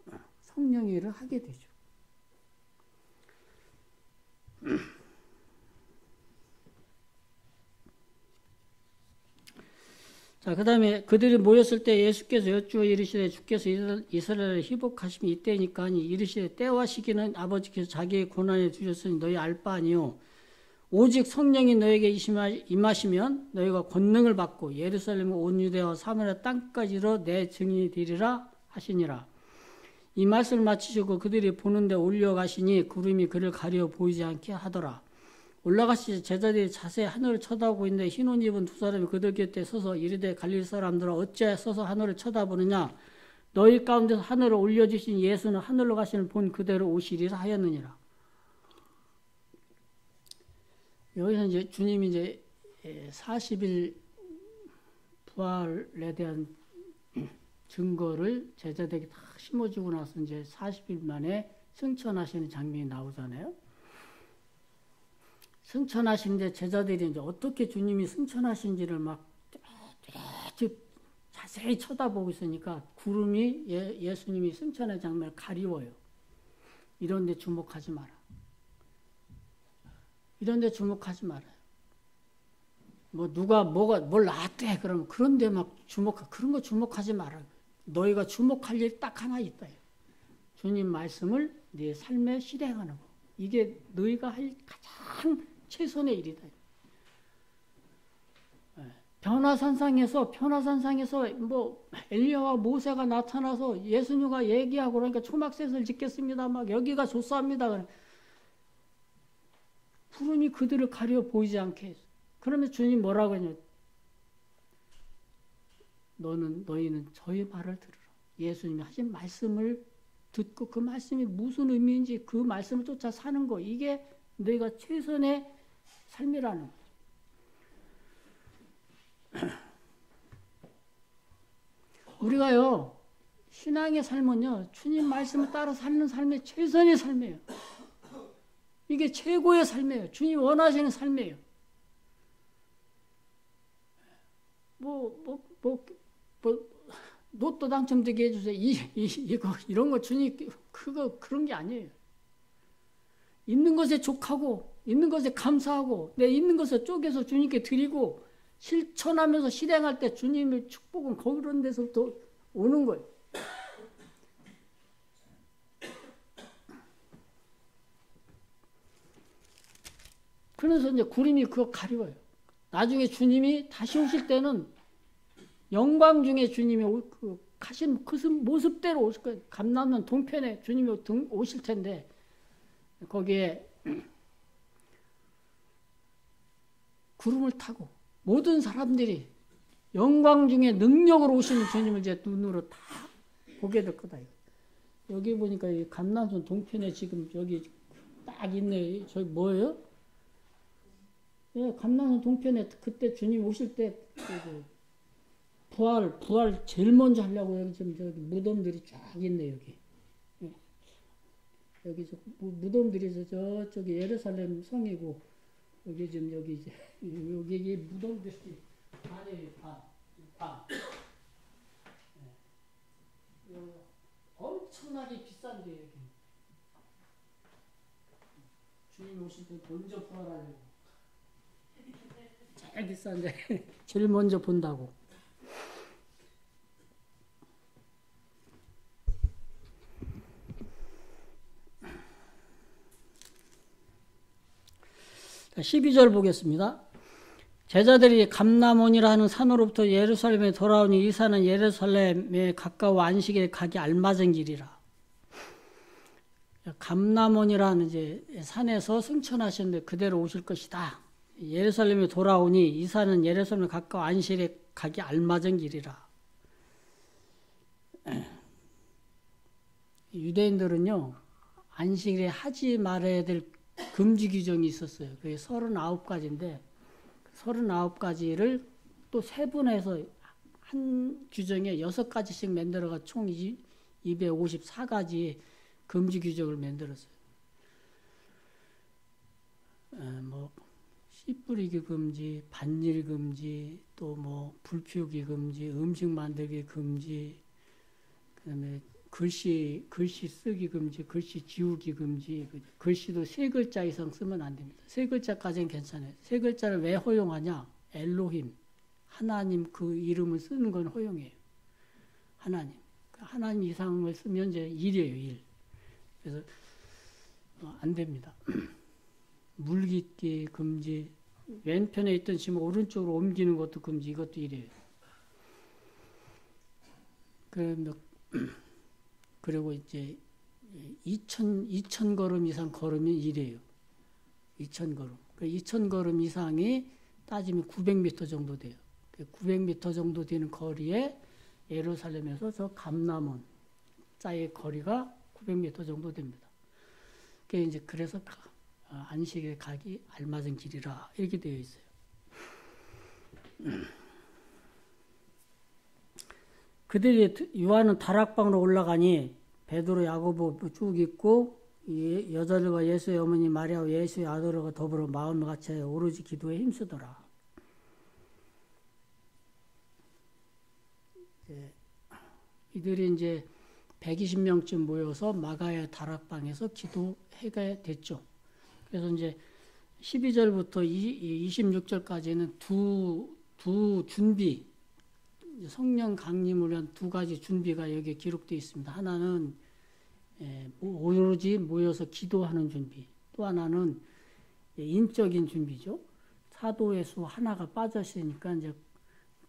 거죠. 성령의 일을 하게 되죠. 자, 그 다음에 그들이 모였을 때 예수께서 여쭈어 이르시되 주께서 이스라엘을 희복하심이 이때니까 하니 이르시되 때와 시기는 아버지께서 자기의 고난에 두셨으니 너희 알 바 아니요 오직 성령이 너에게 임하시면 너희가 권능을 받고 예루살렘 온 유대와 사마리아 땅까지 이르러 내 증인이 되리라 하시니라. 이 말씀을 마치시고 그들이 보는데 올려가시니 구름이 그를 가려 보이지 않게 하더라. 올라가시자 제자들이 자세히 하늘을 쳐다보고 있는데 흰 옷 입은 두 사람이 그들 곁에 서서 이르되 갈릴리 사람들아 어찌하여 서서 하늘을 쳐다보느냐 너희 가운데서 하늘을 올려주신 예수는 하늘로 가시는 본 그대로 오시리라 하였느니라. 여기서 이제 주님이 이제 40일 부활에 대한 증거를 제자들에게 다 심어주고 나서 이제 40일 만에 승천하시는 장면이 나오잖아요. 승천하시는데 제자들이 이제 어떻게 주님이 승천하신지를 막 자세히 쳐다보고 있으니까 구름이 예수님이 승천의 장면을 가리워요. 이런 데 주목하지 마라. 이런 데 주목하지 말아요. 뭐 누가 뭘 나왔대 그러면 그런 데 막 그런 거 주목하지 말아요. 너희가 주목할 일이 딱 하나 있다. 주님 말씀을 네 삶에 실행하는 거. 이게 너희가 할 가장 최선의 일이다. 변화산상에서 뭐 엘리야와 모세가 나타나서 예수님과 얘기하고 그러니까 초막셋을 짓겠습니다. 막 여기가 좋사합니다. 구름이 그들을 가려 보이지 않게 했어. 그러면 주님 뭐라고 하냐? 너희는 저희 말을 들으라. 예수님이 하신 말씀을 듣고 그 말씀이 무슨 의미인지 그 말씀을 쫓아 사는 거. 이게 너희가 최선의 삶이라는 거죠. 우리가요, 신앙의 삶은요, 주님 말씀을 따라 사는 삶이 최선의 삶이에요. 이게 최고의 삶이에요. 주님 원하시는 삶이에요. 로또 당첨되게 해주세요. 이런 거 주님, 그런 게 아니에요. 있는 것에 족하고, 있는 것에 감사하고, 내 있는 것을 쪼개서 주님께 드리고, 실천하면서 실행할 때 주님의 축복은 그런 데서부터 오는 거예요. 그래서 이제 구름이 그거 가리워요. 나중에 주님이 다시 오실 때는 영광 중에 주님이 가신 그 모습대로 오실 거예요. 감람산 동편에 주님이 오실 텐데 거기에 구름을 타고 모든 사람들이 영광 중에 능력으로 오시는 주님을 이제 눈으로 다 보게 될 거다. 여기 보니까 이 감람산 동편에 지금 여기 딱 쫙 있네. 저기 뭐예요? 예, 감남산 동편에 그때 주님 오실 때 부활 제일 먼저 하려고 여기 지금 저기 무덤들이 쫙 있네 여기. 예, 여기 무덤들이 저쪽이 예루살렘 성이고 여기 지금 여기 이제 여기 무덤들이 반이에요 반. 예, 엄청나게 비싼데 여기. 주님 오실 때 먼저 부활하려고. 제일 비싼데 제일 먼저 본다고. 자, 12절 보겠습니다. 제자들이 감람원이라 하는 산으로부터 예루살렘에 돌아오니 이 산은 예루살렘에 가까워 안식일에 가기 알맞은 길이라. 감람원이라는 이제 산에서 승천하셨는데 그대로 오실 것이다. 예루살렘에 돌아오니 이 산은 예루살렘에 가까워 안식일에 가기 알맞은 길이라. 유대인들은요 안식일에 하지 말아야 될 금지 규정이 있었어요. 그게 39가지인데 39가지를 또 세분해서 한 규정에 6가지씩 만들어가 총 254가지 금지 규정을 만들었어요. 뭐 씨 뿌리기 금지, 반일 금지, 또 뭐 불 피우기 금지, 음식 만들기 금지, 그다음에 글씨 쓰기 금지, 글씨 지우기 금지, 글씨도 3글자 이상 쓰면 안 됩니다. 3글자까지는 괜찮아요. 3글자를 왜 허용하냐? 엘로힘, 하나님 그 이름을 쓰는 건 허용해요. 하나님 이상을 쓰면 이제 일이에요, 일. 그래서 안 됩니다. 물깃기 금지, 왼편에 있던 짐을 오른쪽으로 옮기는 것도 금지, 이것도 일이에요. 그리고 이제 2,000 걸음 이상 걸으면 일이에요. 2,000 걸음. 2,000 걸음 이상이 따지면 900m 정도 돼요. 900m 정도 되는 거리에 예루살렘에서 저 감람원 자의 거리가 900m 정도 됩니다. 그래서 안식일에 가기 알맞은 길이라 이렇게 되어 있어요. 그들이 요한은 다락방으로 올라가니 베드로, 야고보 쭉 있고 여자들과 예수의 어머니 마리아와 예수의 아들과 더불어 마음을 같이 오로지 기도에 힘쓰더라. 이들이 이제 120명쯤 모여서 마가의 다락방에서 기도회가 됐죠. 그래서 이제 12절부터 26절까지는 두 준비, 성령 강림을 위한 2가지 준비가 여기에 기록되어 있습니다. 하나는 오로지 모여서 기도하는 준비, 또 하나는 인적인 준비죠. 사도의 수 하나가 빠졌으니까 이제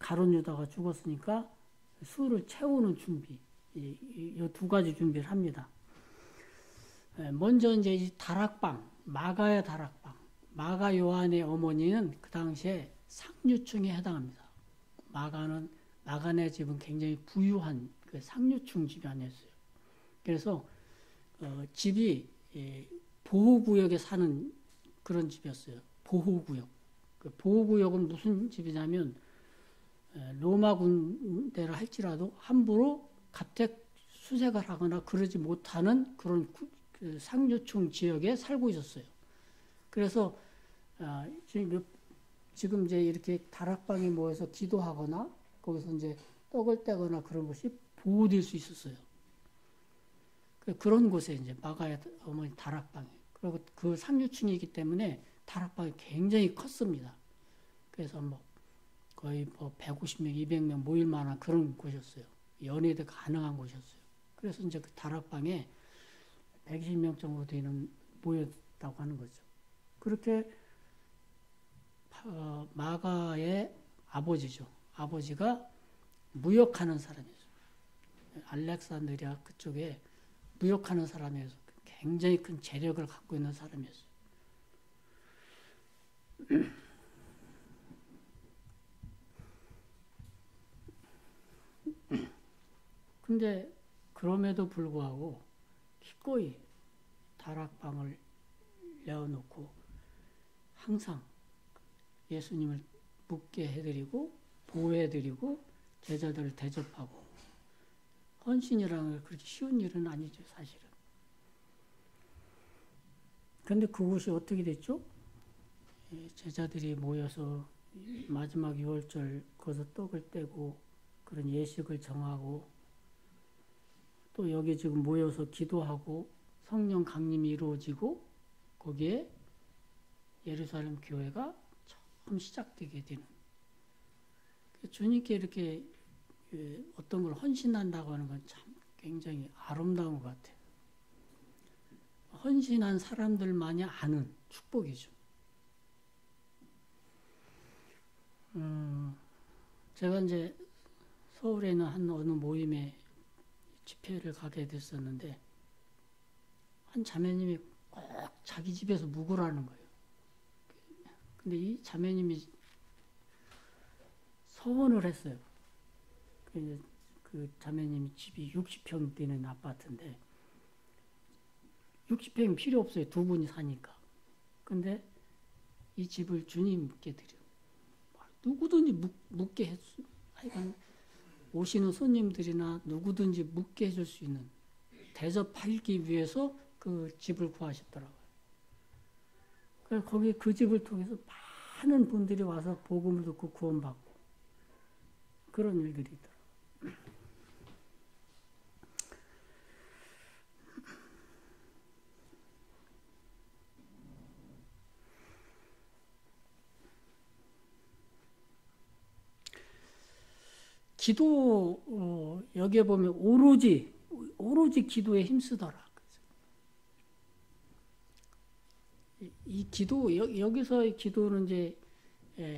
가룟 유다가 죽었으니까 수를 채우는 준비, 이 2가지 준비를 합니다. 먼저 이제 이 다락방, 마가의 다락방, 마가 요한의 어머니는 그 당시에 상류층에 해당합니다. 마가네 집은 굉장히 부유한 그 상류층 집안이었어요. 그래서 집이 보호구역에 사는 그런 집이었어요. 보호구역. 그 보호구역은 무슨 집이냐면 로마 군대라 할지라도 함부로 가택 수색을 하거나 그러지 못하는 그런 그 상류층 지역에 살고 있었어요. 그래서 지금 이제 이렇게 다락방에 모여서 기도하거나 거기서 이제 떡을 떼거나 그런 것이 보호될 수 있었어요. 그런 곳에 이제 마가의 어머니 다락방이, 그리고 그 상류층이기 때문에 다락방이 굉장히 컸습니다. 그래서 뭐 거의 150명, 200명 모일 만한 그런 곳이었어요. 연애도 가능한 곳이었어요. 그래서 이제 그 다락방에 120명 정도 되는 모였다고 하는 거죠. 그렇게 마가의 아버지죠. 아버지가 무역하는 사람이었어요. 알렉산드리아 그쪽에 무역하는 사람이어서 굉장히 큰 재력을 갖고 있는 사람이었어요. 근데 그럼에도 불구하고 기꺼이 다락방을 내어놓고 항상 예수님을 묻게 해드리고 보호해드리고 제자들을 대접하고, 헌신이라는 게 그렇게 쉬운 일은 아니죠, 사실은. 그런데 그것이 어떻게 됐죠? 제자들이 모여서 마지막 유월절 거기서 떡을 떼고 그런 예식을 정하고, 또 여기 지금 모여서 기도하고 성령 강림이 이루어지고, 거기에 예루살렘 교회가 처음 시작되게 되는, 주님께 이렇게 어떤 걸 헌신한다고 하는 건 참 굉장히 아름다운 것 같아요. 헌신한 사람들만이 아는 축복이죠. 제가 이제 서울에 있는 한 어느 모임에 집회를 가게 됐었는데, 한 자매님이 꼭 자기 집에서 묵으라는 거예요. 근데 이 자매님이 서원을 했어요. 그 자매님 집이 60평 되는 아파트인데 60평 필요 없어요. 두 분이 사니까. 근데 이 집을 주님께 드려. 누구든지 묵게 해주. 하여간 오시는 손님들이나 누구든지 묵게 해줄 수 있는, 대접하기 위해서 그 집을 구하셨더라고요. 그래서 거기 그 집을 통해서 많은 분들이 와서 복음을 듣고 구원받고 그런 일들이 있더라고요. 기도, 여기에 보면 오로지 기도에 힘쓰더라. 이 기도, 여기서의 기도는 이제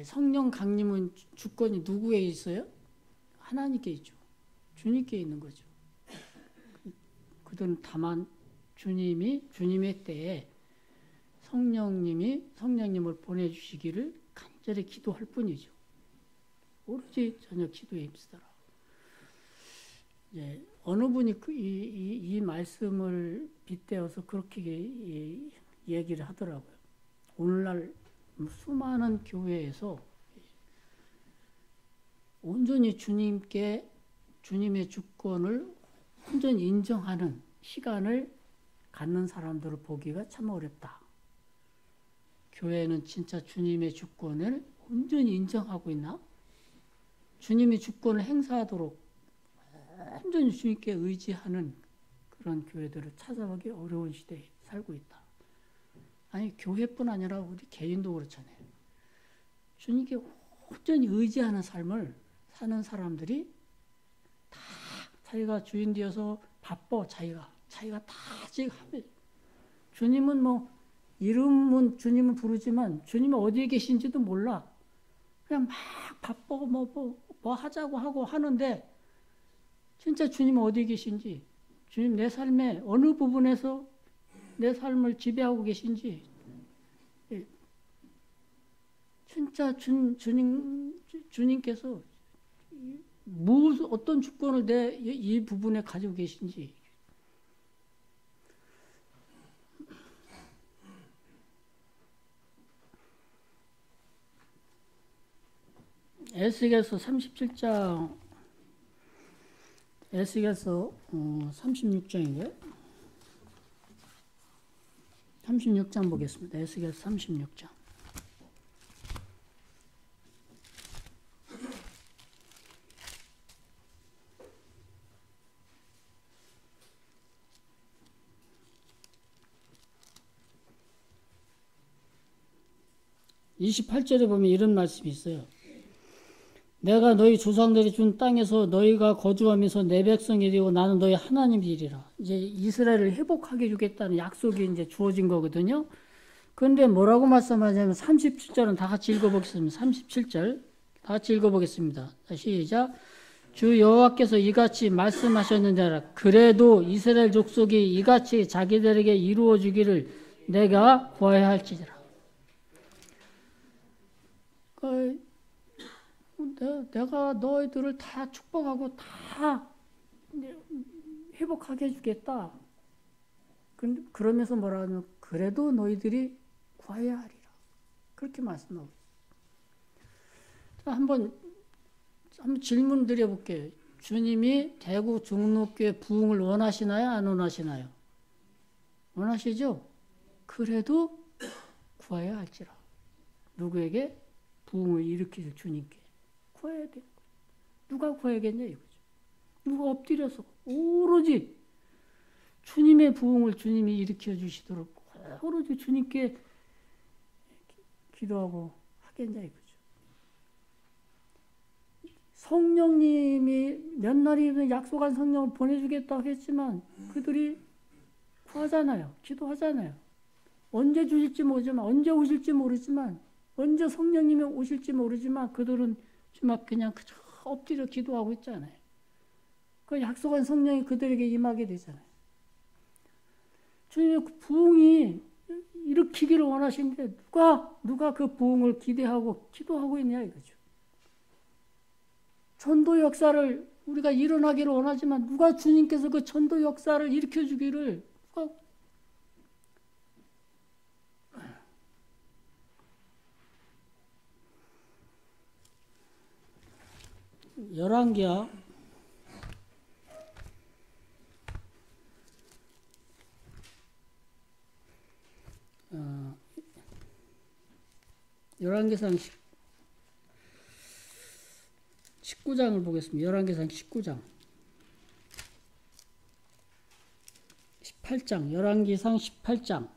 성령 강림은 주권이 누구에 있어요? 하나님께 있죠. 주님께 있는 거죠. 그들은 다만 주님의 때에 성령님을 보내주시기를 간절히 기도할 뿐이죠. 오로지 전혀 기도에 힘쓰더라. 어느 분이 이 말씀을 빗대어서 그렇게 얘기를 하더라고요. 오늘날 수많은 교회에서 온전히 주님의 주권을 온전히 인정하는 시간을 갖는 사람들을 보기가 참 어렵다. 교회는 진짜 주님의 주권을 온전히 인정하고 있나? 주님의 주권을 행사하도록 온전히 주님께 의지하는 그런 교회들을 찾아보기 어려운 시대에 살고 있다. 아니, 교회뿐 아니라 우리 개인도 그렇잖아요. 주님께 온전히 의지하는 삶을 사는 사람들이 다 자기가 주인 되어서 바빠. 자기가 다 지금 하면, 주님은 주님은 부르지만 주님은 어디에 계신지도 몰라. 그냥 막 바빠 뭐 하자고 하고 하는데, 진짜 주님은 어디에 계신지, 주님 내 삶의 어느 부분에서 내 삶을 지배하고 계신지, 진짜 주님께서 어떤 주권을 이 부분에 가지고 계신지. 에스겔서 37장, 에스겔서 36장인가요? 36장 보겠습니다. 에스겔서 36장. (28절에) 보면 이런 말씀이 있어요. 내가 너희 조상들이 준 땅에서 너희가 거주하면서 내 백성이 되고 나는 너희 하나님이리라. 이제 이스라엘을 회복하게 주겠다는 약속이 이제 주어진 거거든요. 그런데 뭐라고 말씀하냐면 37절은 다 같이 읽어보겠습니다. 37절 다 같이 읽어보겠습니다. 시작. 주 여호와께서 이같이 말씀하셨느니라. 그래도 이스라엘 족속이 이같이 자기들에게 이루어 주기를 내가 구하여 할지니라. 내가 너희들을 다 축복하고 다 회복하게 해주겠다. 그러면서 뭐라 하냐면 그래도 너희들이 구하여야 하리라. 그렇게 말씀하고 있어요. 한번 질문 드려볼게요. 주님이 대구 중로교회 부흥을 원하시나요? 안 원하시나요? 원하시죠? 그래도 구해야 할지라. 누구에게? 부흥을 일으키실 주님께 구해야 돼요. 누가 구해야겠냐 이거죠. 누가 엎드려서 오로지 주님의 부흥을 주님이 일으켜 주시도록 오로지 주님께 기도하고 하겠냐 이거죠. 성령님이 몇 날이면 약속한 성령을 보내주겠다고 했지만 그들이 구하잖아요. 기도하잖아요. 언제 주실지 모르지만, 언제 오실지 모르지만, 언제 성령님이 오실지 모르지만 그들은 좀 그냥 엎드려 기도하고 있잖아요. 그 약속한 성령이 그들에게 임하게 되잖아요. 주님의 부흥이 일으키기를 원하시는데 누가 그 부흥을 기대하고 기도하고 있냐 이거죠. 전도 역사를 우리가 일어나기를 원하지만 누가 주님께서 그 전도 역사를 일으켜주기를 누가 열왕기야 19장을 보겠습니다. 열왕기상 19장 18장 열왕기상 18장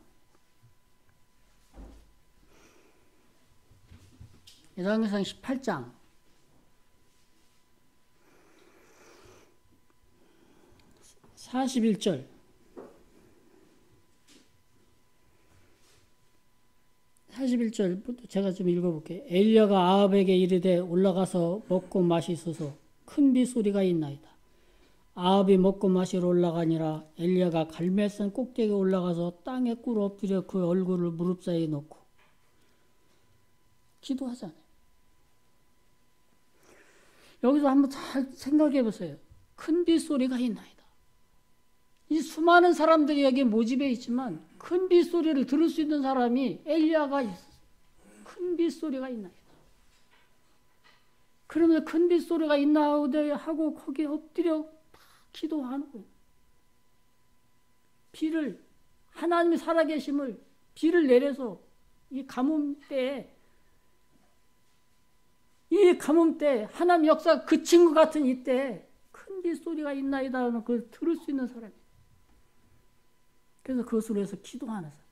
열왕기상 18장 41절 41절부터 제가 좀 읽어볼게요. 엘리야가 아합에게 이르되 올라가서 먹고 마시소서 큰 비소리가 있나이다. 아합이 먹고 마시러 올라가니라. 엘리야가 갈멜산 꼭대기에 올라가서 땅에 꿇어 엎드려 그 얼굴을 무릎 사이에 놓고 기도하잖아요. 여기서 한번 잘 생각해 보세요. 큰 빗소리가 있나이다. 이 수많은 사람들이 여기 모집해 있지만 큰 빗소리를 들을 수 있는 사람이 엘리야가 있었어요. 큰 빗소리가 있나이다. 그러면서 큰 빗소리가 있나이다 하고 거기에 엎드려 기도하는 거예요. 비를 하나님이 살아계심을 비를 내려서 이 가뭄 때에 하나님 역사 그친 것 같은 이때 큰 빗소리가 있나이다 하는 그걸 들을 수 있는 사람이에요. 그래서 그것으로 해서 기도하는 사람.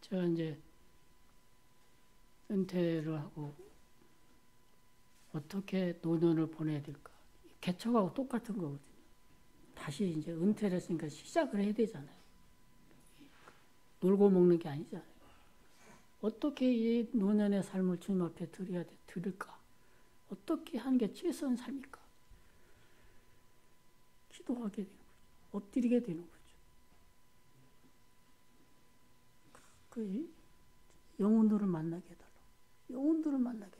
제가 이제 은퇴를 하고 어떻게 노년을 보내야 될까? 개척하고 똑같은 거거든요. 다시 이제 은퇴를 했으니까 시작을 해야 되잖아요. 놀고 먹는 게 아니잖아요. 어떻게 이 노년의 삶을 주님 앞에 드릴까? 어떻게 하는 게 최선의 삶일까? 기도하게 되는 거죠. 엎드리게 되는 거죠. 그 영혼들을 만나게 해달라. 영혼들을 만나게 해달라.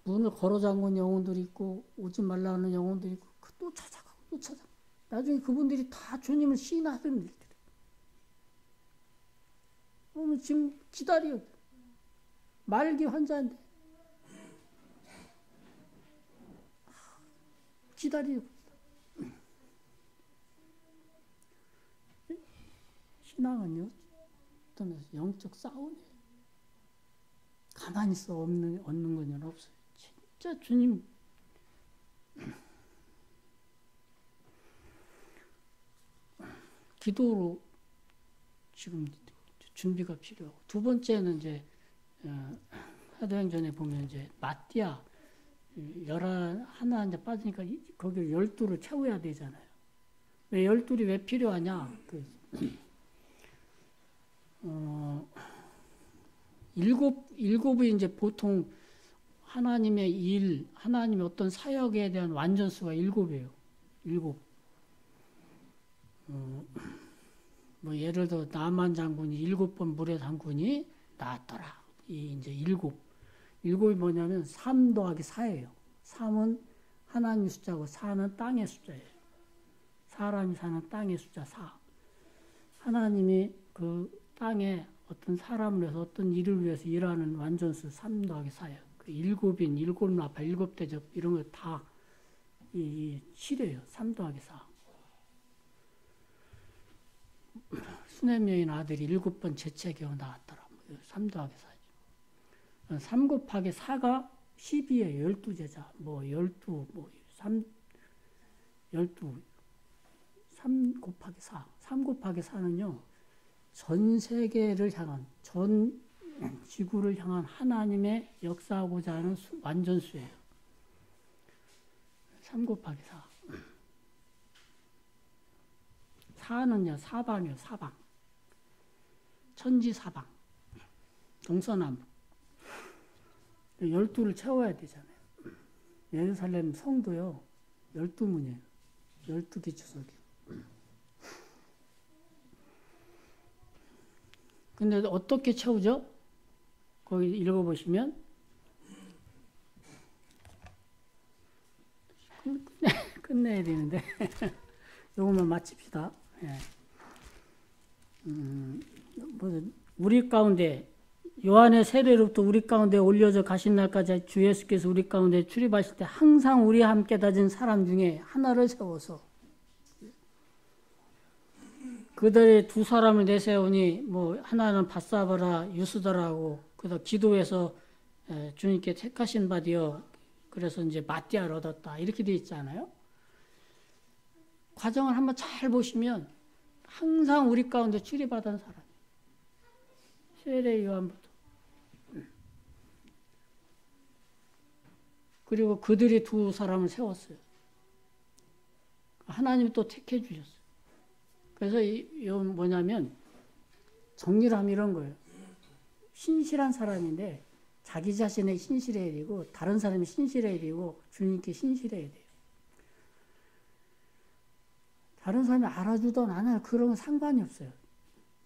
문을 걸어 잠근 영혼들이 있고 오지 말라 하는 영혼들이 있고 또 찾아가고 또 찾아가고 나중에 그분들이 다 주님을 시인하던 일들이 그러면 지금 기다려. 말기 환자인데 기다리고 있어. 신앙은요 어떤 면에서 영적 싸움이에요. 가만히 있어 얻는 건 없어요. 진짜 주님 기도로 지금 준비가 필요하고 두 번째는 이제 사도행전에 보면 이제 마띠아 하나 이제 빠지니까 거기를 12를 채워야 되잖아요. 왜 12이 왜 필요하냐? 일곱이 이제 보통 하나님의 일, 하나님의 어떤 사역에 대한 완전수가 일곱이에요. 일곱. 뭐 예를 들어 나만 장군이 7번 물에 담그니 나았더라. 이 이제 일곱. 일곱이 뭐냐면 3 더하기 4예요. 3은 하나님 숫자고 4는 땅의 숫자예요. 사람이 사는 땅의 숫자 4. 하나님이 그 땅에 어떤 사람을 위해서 어떤 일을 위해서 일하는 완전수 3 더하기 4예요. 그 일곱인, 일곱나팔, 일곱대접 이런 거 다 실해요. 3 더하기 4. 수네명인 아들이 7번 제체겨 나왔더라. 3 더하기 4죠. 3 곱하기 4가 12예요. 12제자. 뭐 12, 뭐 3 곱하기 4. 3 곱하기 4는요. 전 세계를 향한, 전 지구를 향한 하나님의 역사하고자 하는 완전수예요. 3 곱하기 4. 4는요, 사방이에요, 사방. 천지 사방. 동서남북. 12를 채워야 되잖아요. 예루살렘 성도요, 12문이에요. 12개 주석이. 근데 어떻게 채우죠? 거기 읽어보시면 끝내야 되는데 요것만 마칩시다. 예. 우리 가운데 요한의 세례로부터 우리 가운데 올려져 가신 날까지 주 예수께서 우리 가운데 출입하실 때 항상 우리와 함께 다진 사람 중에 하나를 세워서 그들의 2 사람을 내세우니 뭐 하나는 바사바라 유스더라고 그래서 기도해서 주님께 택하신 바 되어 그래서 이제 마띠아를 얻었다 이렇게 되어 있잖아요. 과정을 한번 잘 보시면 항상 우리 가운데 출입하던 사람 세례 요한부터 그리고 그들이 2 사람을 세웠어요. 하나님이 또 택해 주셨어요. 그래서 이건 뭐냐면 정리를 하면 이런 거예요. 신실한 사람인데 자기 자신에 신실해야 되고 다른 사람이 신실해야 되고 주님께 신실해야 돼요. 다른 사람이 알아주든 안 알아주든 그런 건 상관이 없어요.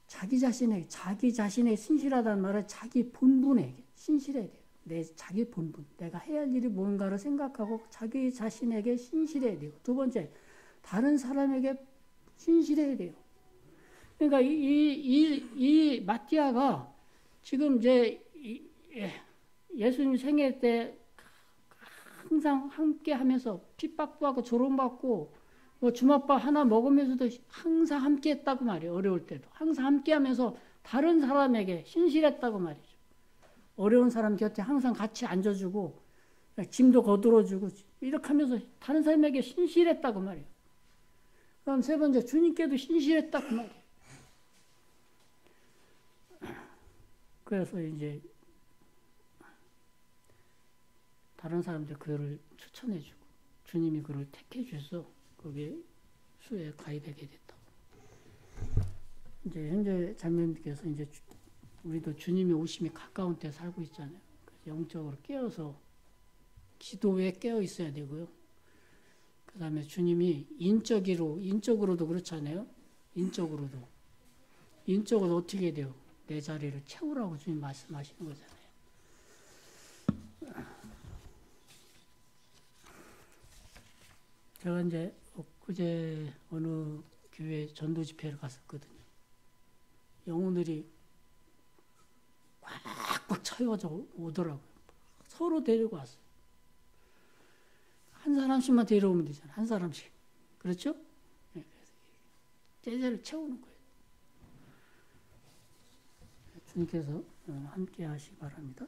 자기 자신에 신실하다는 말은 자기 본분에 신실해야 돼요. 내 자기 본분, 내가 해야 할 일이 뭔가를 생각하고 자기 자신에게 신실해야 돼요. 2 번째, 다른 사람에게 신실해야 돼요. 그러니까 이 마띠아가 지금 이제 예수님 생애 때 항상 함께 하면서 핍박도 하고 조롱받고 뭐 주먹밥 하나 먹으면서도 항상 함께 했다고 말이에요. 어려울 때도. 항상 함께 하면서 다른 사람에게 신실했다고 말이죠. 어려운 사람 곁에 항상 같이 앉아주고 짐도 거들어주고 이렇게 하면서 다른 사람에게 신실했다고 말이에요. 그럼 3 번째, 주님께도 신실했다고 말이에요. 그래서 이제 다른 사람들 그를 추천해주고 주님이 그를 택해 주셔서 거기에 수에 가입하게 됐다고. 이제 현재 자매님께서 이제 우리도 주님이 오심이 가까운 때 살고 있잖아요. 그래서 영적으로 깨어서 기도에 깨어 있어야 되고요. 그 다음에 주님이 인적으로도 그렇잖아요. 인적으로도 어떻게 돼요? 내 자리를 채우라고 주님 말씀하시는 거잖아요. 제가 이제 엊그제 어느 교회 전도 집회를 갔었거든요. 영혼들이 꽉꽉 채워져 오더라고요. 서로 데리고 왔어요. 한 사람씩만 데려오면 되잖아요. 한 사람씩. 그렇죠? 네, 제자를 채우는 거예요. 주님께서 함께 하시기 바랍니다.